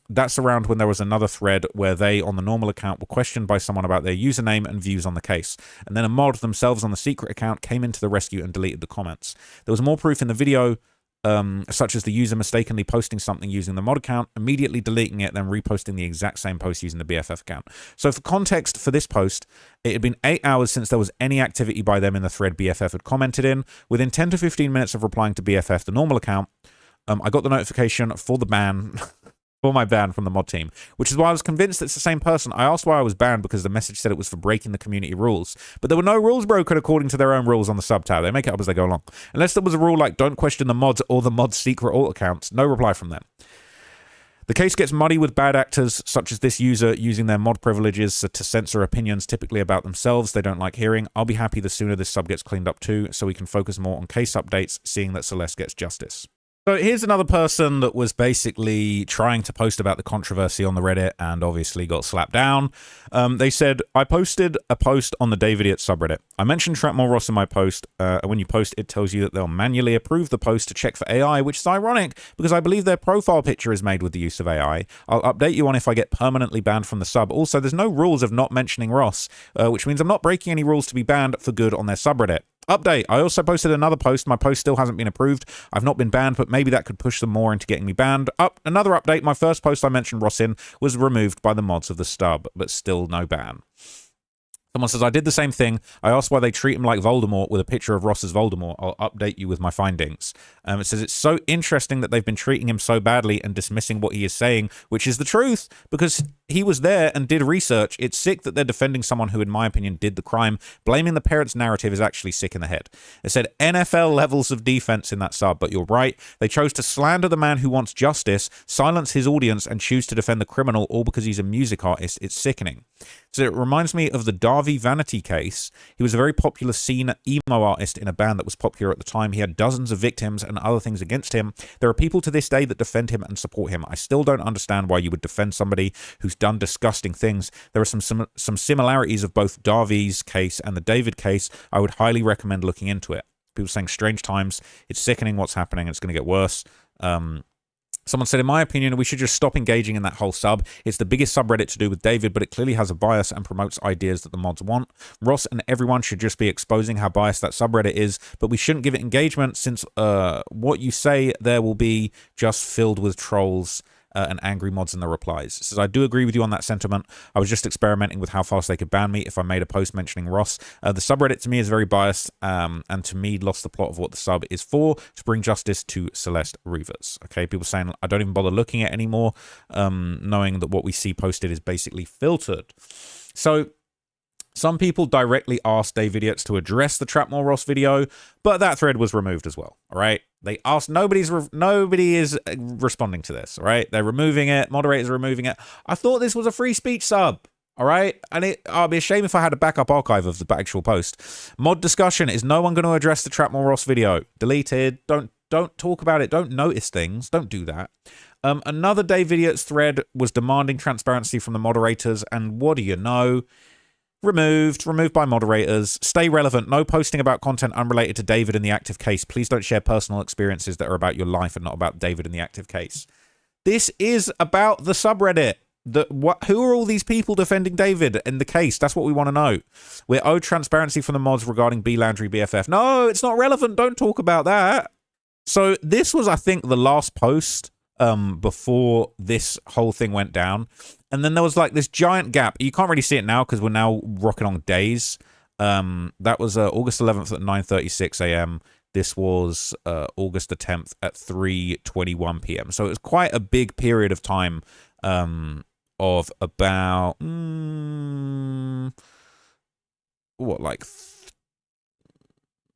That's around when there was another thread where they, on the normal account, were questioned by someone about their username and views on the case. And then a mod themselves on the secret account came into the rescue and deleted the comments. There was more proof in the video, such as the user mistakenly posting something using the mod account, immediately deleting it, then reposting the exact same post using the BFF account. So for context for this post, it had been 8 hours since there was any activity by them in the thread BFF had commented in. Within 10 to 15 minutes of replying to BFF, the normal account, I got the notification for the ban... for my ban from the mod team, which is why I was convinced it's the same person. I asked why I was banned because the message said it was for breaking the community rules, but there were no rules broken according to their own rules on the sub tab. They make it up as they go along. Unless there was a rule like don't question the mods or the mod's secret alt accounts. No reply from them. The case gets muddy with bad actors, such as this user using their mod privileges to censor opinions typically about themselves they don't like hearing. I'll be happy the sooner this sub gets cleaned up too, so we can focus more on case updates, seeing that Celeste gets justice. So here's another person that was basically trying to post about the controversy on the Reddit and obviously got slapped down. They said, I posted a post on the D4VD subreddit. I mentioned Trapmore Ross in my post. When you post, it tells you that they'll manually approve the post to check for AI, which is ironic because I believe their profile picture is made with the use of AI. I'll update you on if I get permanently banned from the sub. Also, there's no rules of not mentioning Ross, which means I'm not breaking any rules to be banned for good on their subreddit. Update. I also posted another post. My post still hasn't been approved. I've not been banned, but maybe that could push them more into getting me banned. Another update. My first post I mentioned Ross in was removed by the mods of the stub, but still no ban. Someone says, I did the same thing. I asked why they treat him like Voldemort with a picture of Ross as Voldemort. I'll update you with my findings. It says, it's so interesting that they've been treating him so badly and dismissing what he is saying, which is the truth, because he was there and did research. It's sick that they're defending someone who, in my opinion, did the crime. Blaming the parents' narrative is actually sick in the head. It said NFL levels of defense in that sub, but you're right. They chose to slander the man who wants justice, silence his audience, and choose to defend the criminal all because he's a music artist. It's sickening. So it reminds me of the D4VD case. He was a very popular scene emo artist in a band that was popular at the time. He had dozens of victims and other things against him. There are people to this day that defend him and support him. I still don't understand why you would defend somebody who's done disgusting things. There are some similarities of both Darvy's case and the David case. I would highly recommend looking into it. People saying strange times. It's sickening what's happening. It's going to get worse. Someone said, in my opinion, we should just stop engaging in that whole sub. It's the biggest subreddit to do with David, but it clearly has a bias and promotes ideas that the mods want. Ross and everyone should just be exposing how biased that subreddit is, but we shouldn't give it engagement since what you say there will be just filled with trolls and angry mods in the replies. It says, I do agree with you on that sentiment. I was just experimenting with how fast they could ban me if I made a post mentioning Ross. The subreddit to me is very biased and to me lost the plot of what the sub is for, to bring justice to Celeste Rivers. Okay, people saying I don't even bother looking at it anymore, knowing that what we see posted is basically filtered. So some people directly asked D4VD to address the Trapmore Ross video, but that thread was removed as well. All right, they asked. Nobody is responding to this. All right, they're removing it. Moderators are removing it. I thought this was a free speech sub. All right, and I'd be ashamed if I had a backup archive of the actual post. Mod discussion: is no one going to address the Trapmore Ross video? Deleted. Don't talk about it. Don't notice things. Don't do that. Another D4VD thread was demanding transparency from the moderators, and what do you know? Removed by moderators. Stay relevant. No posting about content unrelated to David in the active case. Please don't share personal experiences that are about your life and not about David in the active case. This is about the subreddit. Who are all these people defending David in the case? That's what we want to know. We're owed transparency from the mods regarding B. Landry BFF. No, it's not relevant. Don't talk about that. So this was, I think, the last post before this whole thing went down. And then there was like this giant gap. You can't really see it now because we're now rocking on days. That was August 11th at 9:36 a.m. This was August the 10th at 3:21 p.m. So it was quite a big period of time of about what, like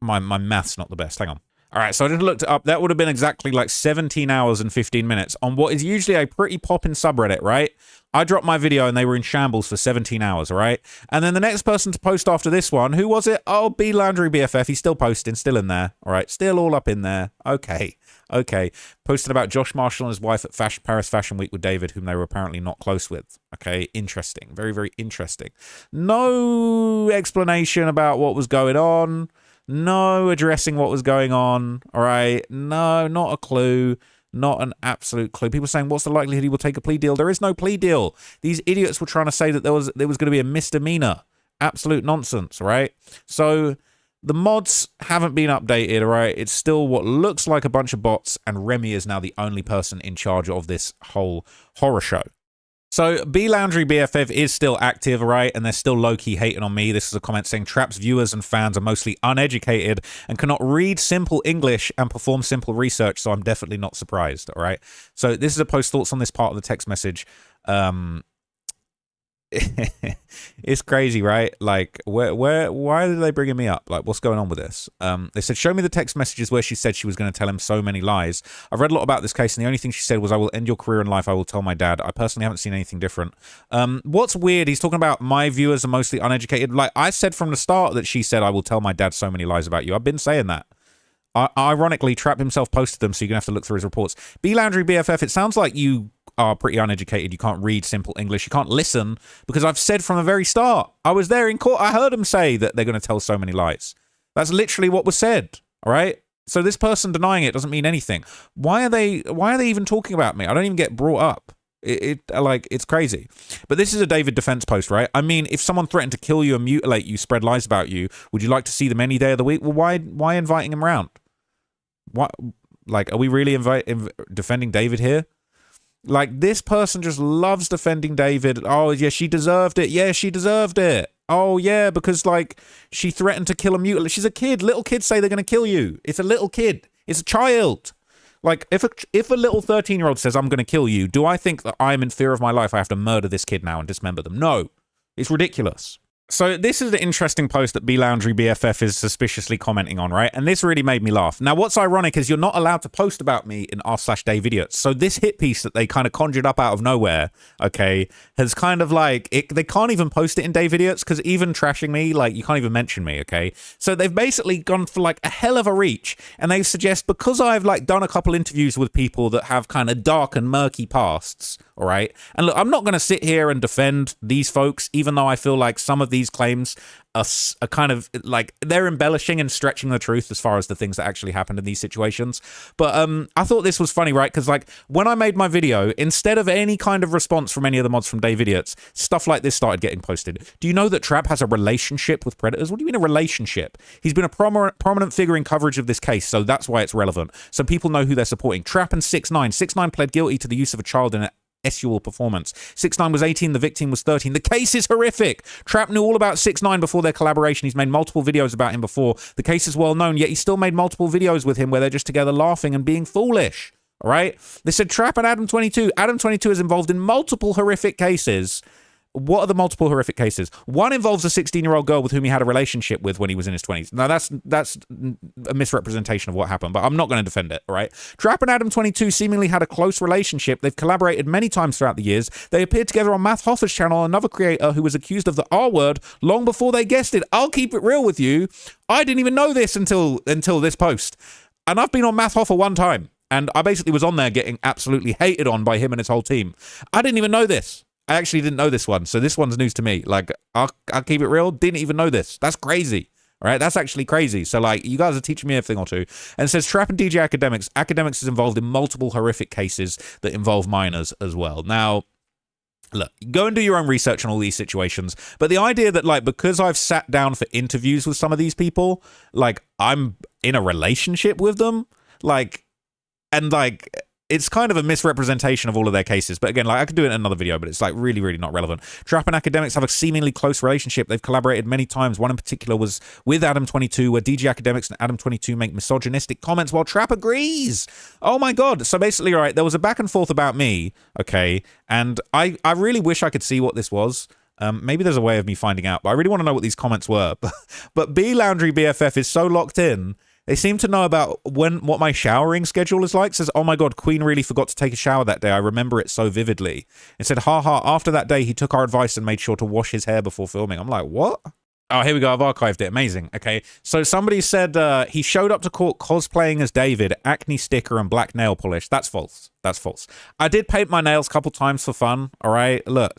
my math's not the best. Hang on. All right, so I just looked it up. That would have been exactly like 17 hours and 15 minutes on what is usually a pretty poppin' subreddit, right? I dropped my video and they were in shambles for 17 hours, all right? And then the next person to post after this one, who was it? Oh, B. Landry BFF. He's still posting, still in there. All right, still all up in there. Okay. Posted about Josh Marshall and his wife at Paris Fashion Week with David, whom they were apparently not close with. Okay, interesting. Very, very interesting. No explanation about what was going on. No addressing what was going on, all right? No, not a clue, not an absolute clue. People saying, what's the likelihood he will take a plea deal? There is no plea deal. These idiots were trying to say that there was going to be a misdemeanor. Absolute nonsense, right? So the mods haven't been updated, all right? It's still what looks like a bunch of bots, and Remy is now the only person in charge of this whole horror show. So B. Landry BFF is still active, right? And they're still low-key hating on me. This is a comment saying Trap's viewers and fans are mostly uneducated and cannot read simple English and perform simple research, so I'm definitely not surprised, all right? So this is a post thoughts on this part of the text message. It's crazy, right? Like, why are they bringing me up? Like, what's going on with this? They said, show me the text messages where she said she was going to tell him so many lies. I've read a lot about this case, and the only thing she said was, I will end your career in life. I will tell my dad. I personally haven't seen anything different. What's weird, he's talking about my viewers are mostly uneducated. Like, I said from the start that she said, I will tell my dad so many lies about you. I've been saying that. Ironically, Trap himself posted them, so you're going to have to look through his reports. B. Landry BFF, it sounds like you are pretty uneducated. You can't read simple English. You can't listen, because I've said from the very start, I was there in court. I heard him say that they're going to tell so many lies. That's literally what was said. All right. So this person denying it doesn't mean anything. Why are they even talking about me? I don't even get brought up. It's crazy. But this is a David defense post, right? I mean, if someone threatened to kill you and mutilate you, spread lies about you, would you like to see them any day of the week? Well, why inviting him around? What, like, are we really defending David here? Like, this person just loves defending David. Oh, yeah, she deserved it. Yeah, she deserved it. Oh, yeah, because, like, she threatened to kill a mutilate. She's a kid. Little kids say they're going to kill you. It's a little kid. It's a child. Like, if a little 13-year-old says, I'm going to kill you, do I think that I'm in fear of my life? I have to murder this kid now and dismember them? No. It's ridiculous. So this is an interesting post that B. Landry BFF is suspiciously commenting on, right? And this really made me laugh. Now, what's ironic is you're not allowed to post about me in r/DaveIdiots. So this hit piece that they kind of conjured up out of nowhere, okay, has kind of like, they can't even post it in DaveIdiots, because even trashing me, like, you can't even mention me, okay? So they've basically gone for like a hell of a reach, and they suggest, because I've like done a couple interviews with people that have kind of dark and murky pasts, all right? And look, I'm not going to sit here and defend these folks, even though I feel like some of these claims are kind of like they're embellishing and stretching the truth as far as the things that actually happened in these situations. But I thought this was funny, right? Because like when I made my video, instead of any kind of response from any of the mods from DaveIdiots, stuff like this started getting posted. Do you know that Trap has a relationship with predators? What do you mean a relationship? He's been a prominent figure in coverage of this case, so that's why it's relevant. So people know who they're supporting. Trap and 6ix9ine. 6ix9ine pled guilty to the use of a child in an sexual performance. 6ix9ine was 18, the victim was 13. The case is horrific. Trap knew all about 6ix9ine before their collaboration. He's made multiple videos about him before. The case is well known, yet he still made multiple videos with him where they're just together laughing and being foolish. All right? They said Trap and Adam22. Adam22 is involved in multiple horrific cases. What are the multiple horrific cases? One involves a 16-year-old girl with whom he had a relationship with when he was in his 20s. Now, that's a misrepresentation of what happened, but I'm not going to defend it, all right? Trap and Adam22 seemingly had a close relationship. They've collaborated many times throughout the years. They appeared together on Matt Hoffa's channel, another creator who was accused of the R word long before they guessed it. I'll keep it real with you. I didn't even know this until this post. And I've been on Matt Hoffa one time, and I basically was on there getting absolutely hated on by him and his whole team. I didn't even know this. I actually didn't know this one, so this one's news to me. Like, I'll keep it real. Didn't even know this. That's crazy. All right, that's actually crazy. So, like, you guys are teaching me a thing or two. And it says, Trap and DJ Academics. Academics is involved in multiple horrific cases that involve minors as well. Now, look, go and do your own research on all these situations. But the idea that, like, because I've sat down for interviews with some of these people, like, I'm in a relationship with them, like, and, like, it's kind of a misrepresentation of all of their cases. But again, like, I could do it in another video, but it's like really, really not relevant. Trap and Academics have a seemingly close relationship. They've collaborated many times. One in particular was with Adam22, where DJ Academics and Adam22 make misogynistic comments while Trap agrees. Oh my God. So basically, all right, there was a back and forth about me, okay? And I really wish I could see what this was. Maybe there's a way of me finding out, but I really want to know what these comments were. But B. Landry BFF is so locked in. They seem to know about what my showering schedule is like. Says, oh my God, Queen really forgot to take a shower that day. I remember it so vividly. It said, haha, after that day, he took our advice and made sure to wash his hair before filming. I'm like, what? Oh, here we go. I've archived it. Amazing. Okay. So somebody said he showed up to court cosplaying as David, acne sticker and black nail polish. That's false. That's false. I did paint my nails a couple times for fun. All right. Look.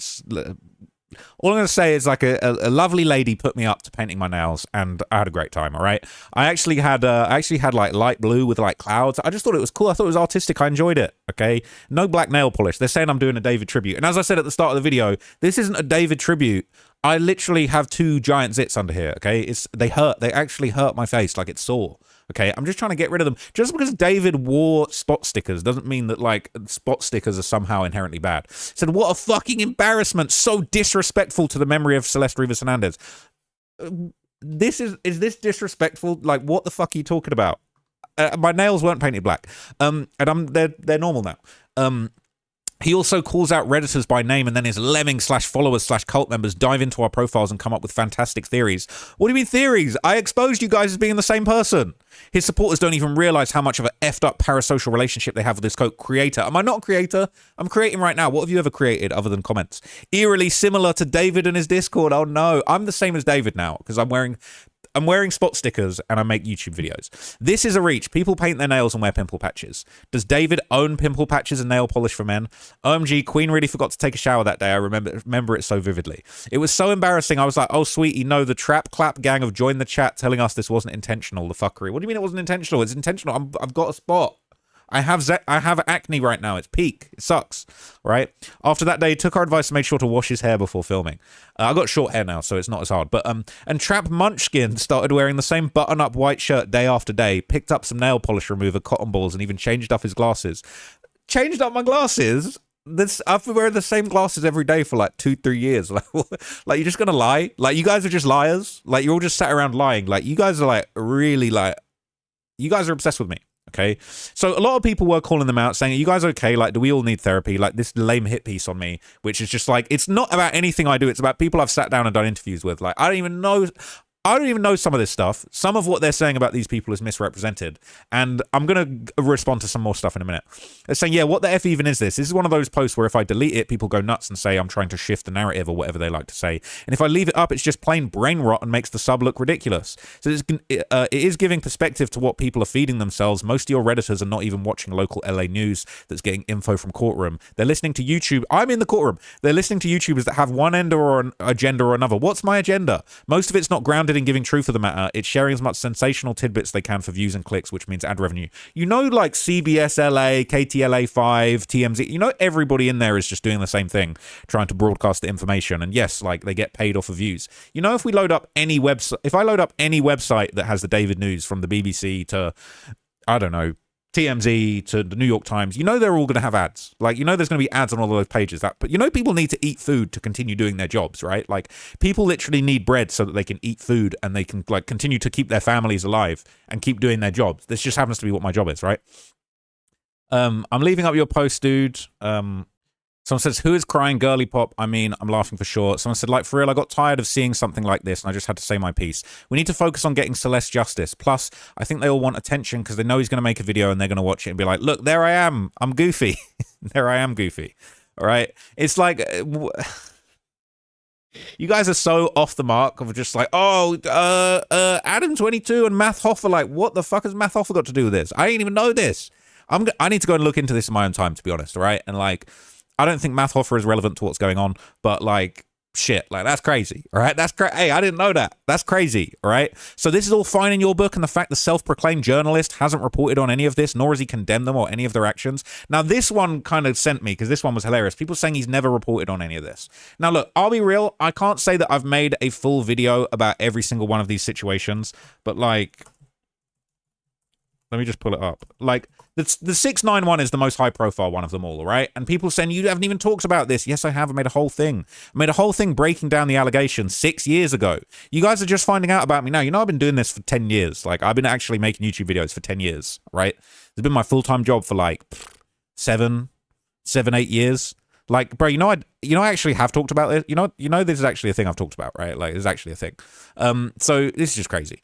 All I'm going to say is like a lovely lady put me up to painting my nails, and I had a great time. All right, I actually had like light blue with like clouds. I just thought it was cool. I thought it was artistic. I enjoyed it. Okay, no black nail polish. They're saying I'm doing a David tribute, and as I said at the start of the video, this isn't a David tribute. I literally have two giant zits under here. Okay, they hurt. They actually hurt my face. Like, it's sore. Okay, I'm just trying to get rid of them. Just because David wore spot stickers doesn't mean that, like, spot stickers are somehow inherently bad. Said, what a fucking embarrassment. So disrespectful to the memory of Celeste Rivas Hernandez. Is this disrespectful? Like, what the fuck are you talking about? My nails weren't painted black. And they're normal now. He also calls out Redditors by name, and then his lemming/followers/cult members dive into our profiles and come up with fantastic theories. What do you mean theories? I exposed you guys as being the same person. His supporters don't even realize how much of an effed up parasocial relationship they have with this creator. Am I not a creator? I'm creating right now. What have you ever created other than comments? Eerily similar to David and his Discord. Oh no, I'm the same as David now because I'm wearing I'm wearing spot stickers and I make YouTube videos. This is a reach. People paint their nails and wear pimple patches. Does David own pimple patches and nail polish for men? OMG, Queen really forgot to take a shower that day. I remember it so vividly. It was so embarrassing. I was like, oh, sweetie, no, the trap clap gang have joined the chat telling us this wasn't intentional, the fuckery. What do you mean it wasn't intentional? It's intentional. I've got a spot. I have acne right now. It's peak. It sucks, right? After that day, he took our advice and made sure to wash his hair before filming. I got short hair now, so it's not as hard. But and Trap Munchkin started wearing the same button-up white shirt day after day, picked up some nail polish remover, cotton balls, and even changed up his glasses. Changed up my glasses? I've been wearing the same glasses every day for like 2-3 years. Like you're just gonna lie? Like, you guys are just liars? Like, you're all just sat around lying? Like, you guys are like really like, you guys are obsessed with me. Okay, so a lot of people were calling them out, saying, are you guys okay? Like, do we all need therapy? Like, this lame hit piece on me, which is just like, it's not about anything I do. It's about people I've sat down and done interviews with. Like, I don't even know some of this stuff. Some of what they're saying about these people is misrepresented. And I'm going to respond to some more stuff in a minute. They're saying, yeah, what the F even is this? This is one of those posts where if I delete it, people go nuts and say I'm trying to shift the narrative or whatever they like to say. And if I leave it up, it's just plain brain rot and makes the sub look ridiculous. So it is giving perspective to what people are feeding themselves. Most of your Redditors are not even watching local LA news that's getting info from courtroom. They're listening to YouTube. I'm in the courtroom. They're listening to YouTubers that have one end or an agenda or another. What's my agenda? Most of it's not grounded in giving truth of the matter. It's sharing as much sensational tidbits they can for views and clicks, which means ad revenue. You know, like CBS LA, KTLA 5, TMZ, you know, everybody in there is just doing the same thing, trying to broadcast the information. And yes, like, they get paid off of views. You know, if we load up any website, if I load up any website that has the David News, from the BBC to, I don't know, TMZ to the New York Times, you know they're all going to have ads. Like, you know there's going to be ads on all of those pages. But you know people need to eat food to continue doing their jobs, right? Like, people literally need bread so that they can eat food and they can, like, continue to keep their families alive and keep doing their jobs. This just happens to be what my job is, right? I'm leaving up your post, dude. Someone says, who is crying girly pop? I mean, I'm laughing for sure. Someone said, like, for real, I got tired of seeing something like this and I just had to say my piece. We need to focus on getting Celeste justice. Plus, I think they all want attention because they know he's going to make a video and they're going to watch it and be like, look, there I am. I'm goofy. There I am goofy. All right. It's like, you guys are so off the mark of just like, oh, Adam 22 and Math Hoffa. Like, what the fuck has Math Hoffa got to do with this? I didn't even know this. I need to go and look into this in my own time, to be honest. All right. And like, I don't think Math Hoffa is relevant to what's going on, but like, shit, like, that's crazy, all right? That's hey, I didn't know that. That's crazy, all right? So this is all fine in your book, and the fact the self-proclaimed journalist hasn't reported on any of this, nor has he condemned them or any of their actions. Now, this one kind of sent me, because this one was hilarious. People saying he's never reported on any of this. Now, look, I'll be real. I can't say that I've made a full video about every single one of these situations, but like, let me just pull it up. Like, the 691 is the most high profile one of them all right? And people saying, you haven't even talked about this. Yes, I have. I made a whole thing. I made a whole thing breaking down the allegations 6 years ago. You guys are just finding out about me now. You know, I've been doing this for 10 years. Like, I've been actually making YouTube videos for 10 years, right? It's been my full-time job for like 7, 8 years. Like, bro, I actually have talked about this. You know, this is actually a thing I've talked about, right? Like, it's actually a thing. So this is just crazy.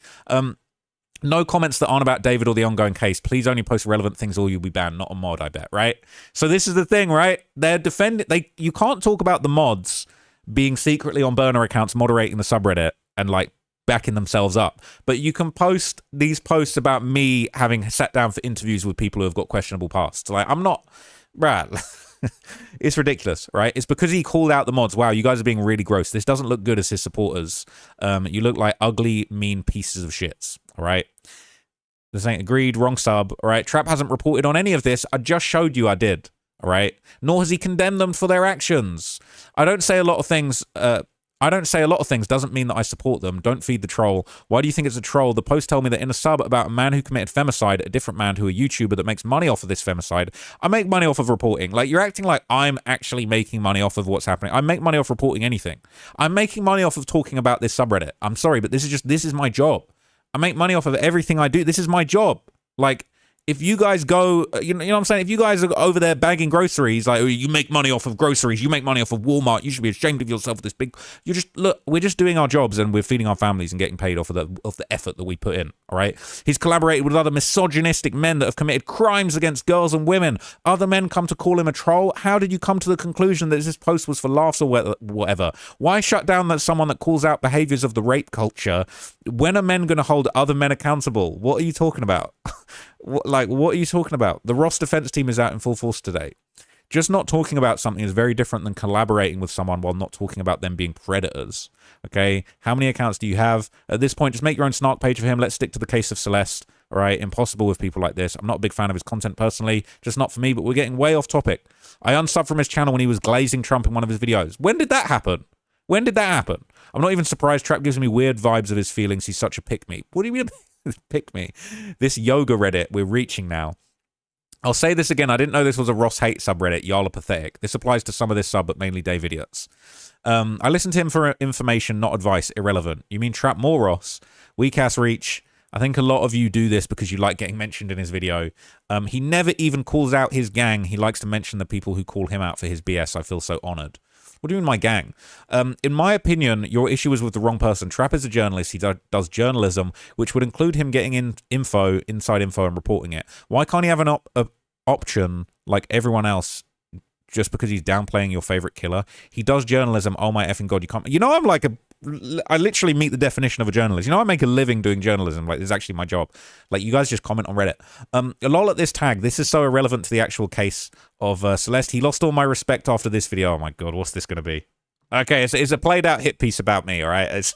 No comments that aren't about David or the ongoing case. Please only post relevant things or you'll be banned, not a mod, I bet, right? So this is the thing, right? They're defending, you can't talk about the mods being secretly on burner accounts moderating the subreddit and like backing themselves up. But you can post these posts about me having sat down for interviews with people who have got questionable pasts. Like, I'm not, right? It's ridiculous, right? It's because he called out the mods. Wow, you guys are being really gross. This doesn't look good as his supporters. You look like ugly, mean pieces of shits. All right. This ain't agreed. Wrong sub. All right. Trap hasn't reported on any of this. I just showed you I did. All right. Nor has he condemned them for their actions. I don't say a lot of things doesn't mean that I support them. Don't feed the troll. Why do you think it's a troll? The post told me that in a sub about a man who committed femicide, a different man who a YouTuber that makes money off of this femicide. I make money off of reporting. Like, you're acting like I'm actually making money off of what's happening. I make money off reporting anything. I'm making money off of talking about this subreddit. I'm sorry, but this is my job. I make money off of everything I do. This is my job. Like, if you guys go, you know what I'm saying? If you guys are over there bagging groceries, like, oh, you make money off of groceries, you make money off of Walmart, you should be ashamed of yourself with this big. You just look. We're just doing our jobs and we're feeding our families and getting paid off of the effort that we put in. All right. He's collaborated with other misogynistic men that have committed crimes against girls and women. Other men come to call him a troll. How did you come to the conclusion that this post was for laughs or whatever? Why shut down someone that calls out behaviors of the rape culture? When are men going to hold other men accountable? What are you talking about? What are you talking about? The Ross defense team is out in full force today. Just not talking about something is very different than collaborating with someone while not talking about them being predators. Okay? How many accounts do you have? At this point, just make your own snark page for him. Let's stick to the case of Celeste. All right? Impossible with people like this. I'm not a big fan of his content personally. Just not for me, but we're getting way off topic. I unsubbed from his channel when he was glazing Trump in one of his videos. When did that happen? When did that happen? I'm not even surprised. Trap gives me weird vibes of his feelings. He's such a pick-me. What do you mean? Pick me. This yoga Reddit we're reaching now. I'll say this again. I didn't know this was a Ross hate subreddit. Y'all are pathetic. This applies to some of this sub, but mainly Dave idiots. I listened to him for information, not advice. Irrelevant. You mean trap more Ross? Weak ass reach. I think a lot of you do this because you like getting mentioned in his video. He never even calls out his gang. He likes to mention the people who call him out for his BS. I feel so honored. What do you mean my gang? In my opinion, your issue is with the wrong person. Trap is a journalist. He does journalism, which would include him getting inside info and reporting it. Why can't he have an option like everyone else just because he's downplaying your favorite killer? He does journalism. Oh my effing God, you can't. You know, I literally meet the definition of a journalist. You know, I make a living doing journalism. Like, this is actually my job. Like, you guys just comment on Reddit. A lol at this tag. This is so irrelevant to the actual case of Celeste. He lost all my respect after this video. Oh my God, what's this going to be? Okay, it's a played out hit piece about me, all right?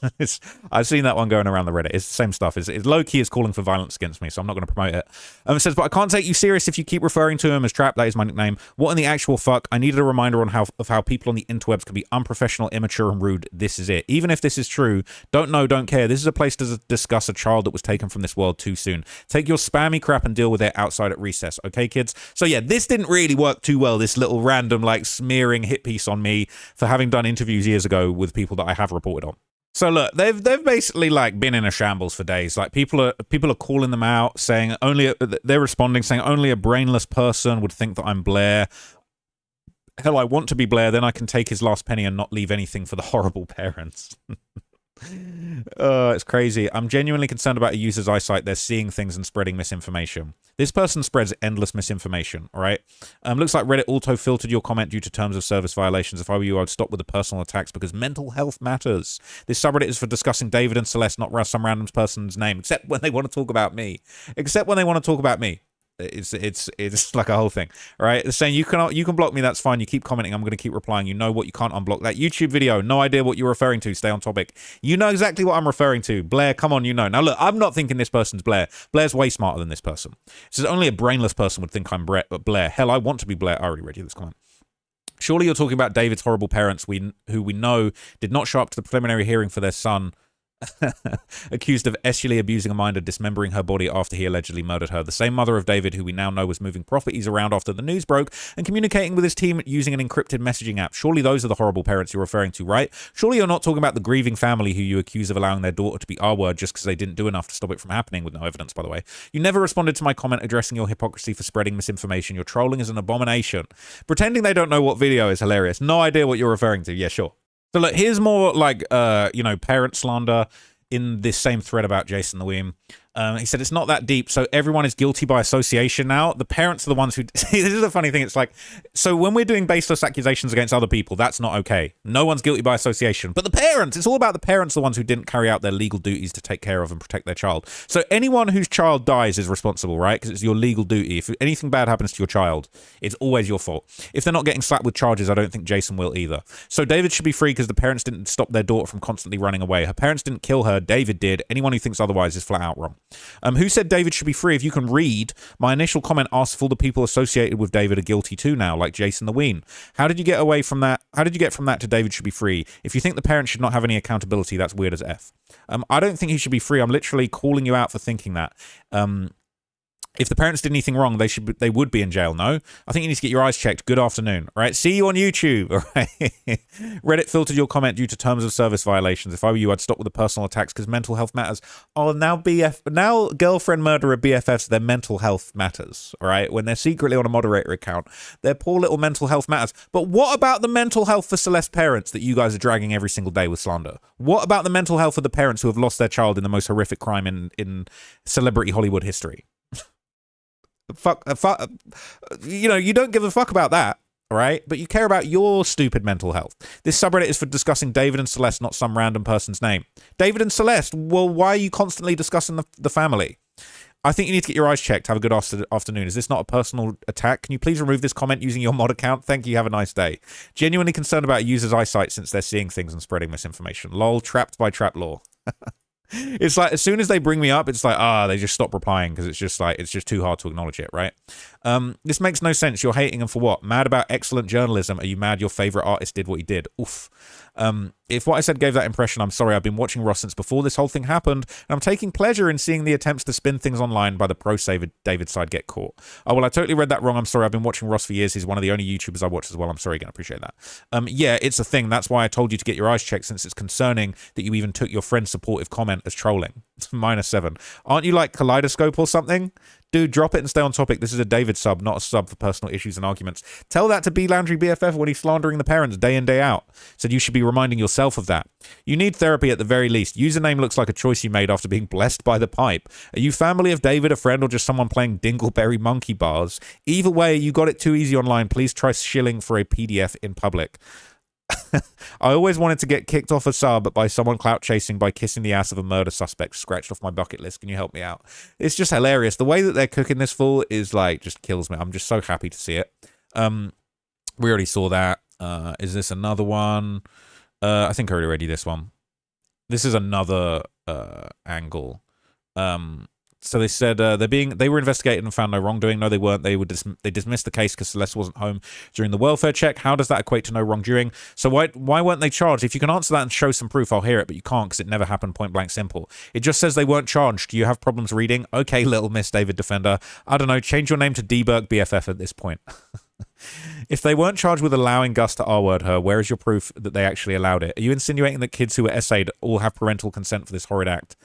I've seen that one going around the Reddit. It's the same stuff. It's low-key is calling for violence against me, so I'm not going to promote it. It says, but I can't take you serious if you keep referring to him as Trap. That is my nickname. What in the actual fuck? I needed a reminder on how people on the interwebs can be unprofessional, immature, and rude. This is it. Even if this is true, don't know, don't care. This is a place to discuss a child that was taken from this world too soon. Take your spammy crap and deal with it outside at recess, okay, kids? So yeah, this didn't really work too well, this little random, like, smearing hit piece on me for having done interviews years ago with people that I have reported on. So look, they've basically like been in a shambles for days. Like people are calling them out, saying they're responding saying only a brainless person would think that I'm Blair. Hell, I want to be Blair, then I can take his last penny and not leave anything for the horrible parents. It's crazy. I'm genuinely concerned about a user's eyesight. They're seeing things and spreading misinformation. This person spreads endless misinformation, all right? Looks like Reddit auto-filtered your comment due to terms of service violations. If I were you, I would stop with the personal attacks because mental health matters. This subreddit is for discussing David and Celeste, not some random person's name, except when they want to talk about me. Except when they want to talk about me. It's like a whole thing, all right? It's saying you can block me, that's fine. You keep commenting, I'm going to keep replying. You know what, you can't unblock that YouTube video. No idea what you're referring to. Stay on topic. You know exactly what I'm referring to. Blair, come on, you know. Now look, I'm not thinking this person's Blair. Blair's way smarter than this person. It says only a brainless person would think I'm Blair. Hell, I want to be Blair. I already read you this comment. Surely you're talking about David's horrible parents who we know did not show up to the preliminary hearing for their son accused of sexually abusing a minor, dismembering her body after he allegedly murdered her. The same mother of David who we now know was moving properties around after the news broke and communicating with his team using an encrypted messaging app. Surely those are the horrible parents you're referring to, right? Surely you're not talking about the grieving family who you accuse of allowing their daughter to be R-word just because they didn't do enough to stop it from happening, with no evidence, by the way. You never responded to my comment addressing your hypocrisy for spreading misinformation. Your trolling is an abomination. Pretending they don't know what video is hilarious. No idea what you're referring to. Yeah, sure. So look, here's more like, parent slander in this same thread about Jason the Weem. He said, it's not that deep, so everyone is guilty by association now. The parents are the ones who... See, this is a funny thing. It's like, so when we're doing baseless accusations against other people, that's not okay. No one's guilty by association. But the parents, it's all about the parents, the ones who didn't carry out their legal duties to take care of and protect their child. So anyone whose child dies is responsible, right? Because it's your legal duty. If anything bad happens to your child, it's always your fault. If they're not getting slapped with charges, I don't think Jason will either. So David should be free because the parents didn't stop their daughter from constantly running away. Her parents didn't kill her. David did. Anyone who thinks otherwise is flat out wrong. Who said David should be free? If you can read, my initial comment asks if all the people associated with David are guilty too now, like Jason the Ween. How did you get away from that? How did you get from that to David should be free? If you think the parents should not have any accountability, that's weird as F. I don't think he should be free. I'm literally calling you out for thinking that. If the parents did anything wrong, they would be in jail. No, I think you need to get your eyes checked. Good afternoon. All right, see you on YouTube. All right. Reddit filtered your comment due to terms of service violations. If I were you, I'd stop with the personal attacks because mental health matters. Oh, now girlfriend murderer BFFs, their mental health matters. All right, when they're secretly on a moderator account, their poor little mental health matters. But what about the mental health for Celeste's parents that you guys are dragging every single day with slander? What about the mental health of the parents who have lost their child in the most horrific crime in celebrity Hollywood history? You know, you don't give a fuck about that, all right? But you care about your stupid mental health. This subreddit is for discussing David and Celeste, not some random person's name. David and Celeste, well, why are you constantly discussing the family? I think you need to get your eyes checked. Have a good afternoon. Is this not a personal attack? Can you please remove this comment using your mod account? Thank you. Have a nice day. Genuinely concerned about users' eyesight since they're seeing things and spreading misinformation. Lol, trapped by trap law. It's like as soon as they bring me up, it's like they just stop replying because it's just too hard to acknowledge it, right? This makes no sense. You're hating him for what? Mad about excellent journalism? Are you mad your favorite artist did what he did? Oof. If what I said gave that impression, I'm sorry. I've been watching Ross since before this whole thing happened, and I'm taking pleasure in seeing the attempts to spin things online by the pro-saver David side get caught. Oh, well, I totally read that wrong. I'm sorry. I've been watching Ross for years. He's one of the only YouTubers I watch as well. I'm sorry again. I appreciate that. Yeah, it's a thing. That's why I told you to get your eyes checked, since it's concerning that you even took your friend's supportive comment as trolling. -7. Aren't you like Kaleidoscope or something? Dude, drop it and stay on topic. This is a David sub, not a sub for personal issues and arguments. Tell that to B Landry BFF when he's slandering the parents day in, day out. Said you should be reminding yourself of that. You need therapy at the very least. Username looks like a choice you made after being blessed by the pipe. Are you family of David, a friend, or just someone playing Dingleberry monkey bars? Either way, you got it too easy online. Please try shilling for a PDF in public. I always wanted to get kicked off a sub by someone clout chasing by kissing the ass of a murder suspect. Scratched off my bucket list. Can you help me out? It's just hilarious. The way that they're cooking this fool is like just kills me. I'm just so happy to see it. We already saw that. Is this another one? I think I already read this one. This is another angle. So they said they were investigated and found no wrongdoing. No, they weren't. They dismissed the case because Celeste wasn't home during the welfare check. How does that equate to no wrongdoing? So why weren't they charged? If you can answer that and show some proof, I'll hear it. But you can't because it never happened. Point blank simple. It just says they weren't charged. Do you have problems reading? Okay, little Miss David Defender. I don't know. Change your name to Debug BFF at this point. If they weren't charged with allowing Gus to R-word her, where is your proof that they actually allowed it? Are you insinuating that kids who were essayed all have parental consent for this horrid act?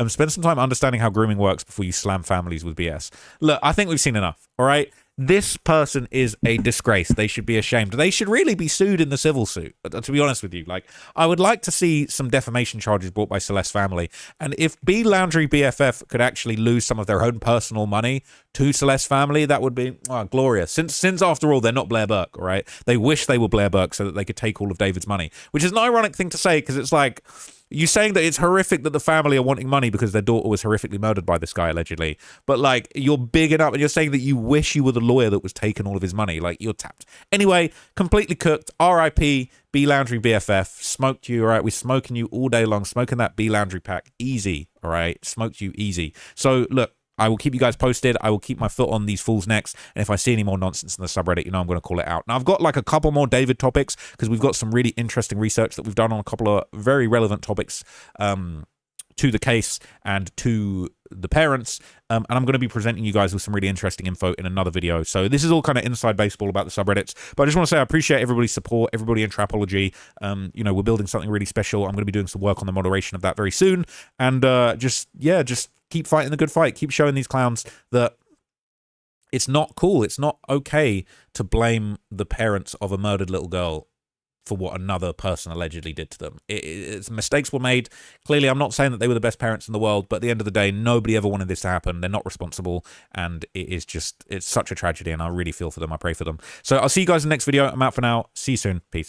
Spend some time understanding how grooming works before you slam families with BS. Look, I think we've seen enough, all right? This person is a disgrace. They should be ashamed. They should really be sued in the civil suit, to be honest with you. Like, I would like to see some defamation charges brought by Celeste's family. And if B Landry BFF could actually lose some of their own personal money to Celeste's family, that would be glorious. Since after all, they're not Blair Burke, all right? They wish they were Blair Burke so that they could take all of David's money, which is an ironic thing to say because it's like, you saying that it's horrific that the family are wanting money because their daughter was horrifically murdered by this guy, allegedly. But, like, you're bigging up and you're saying that you wish you were the lawyer that was taking all of his money. Like, you're tapped. Anyway, completely cooked. R.I.P. B Landry BFF. Smoked you, all right? We're smoking you all day long. Smoking that B Landry pack. Easy, all right? Smoked you easy. So, look. I will keep you guys posted. I will keep my foot on these fools' necks. And if I see any more nonsense in the subreddit, you know I'm going to call it out. Now, I've got like a couple more David topics because we've got some really interesting research that we've done on a couple of very relevant topics to the case and to the parents. And I'm going to be presenting you guys with some really interesting info in another video. So this is all kind of inside baseball about the subreddits. But I just want to say I appreciate everybody's support, everybody in Trapology. You know, we're building something really special. I'm going to be doing some work on the moderation of that very soon. And just keep fighting the good fight. Keep showing these clowns that it's not cool. It's not okay to blame the parents of a murdered little girl for what another person allegedly did to them. Mistakes were made. Clearly, I'm not saying that they were the best parents in the world, but at the end of the day, nobody ever wanted this to happen. They're not responsible, and it's such a tragedy, and I really feel for them. I pray for them. So I'll see you guys in the next video. I'm out for now. See you soon. Peace.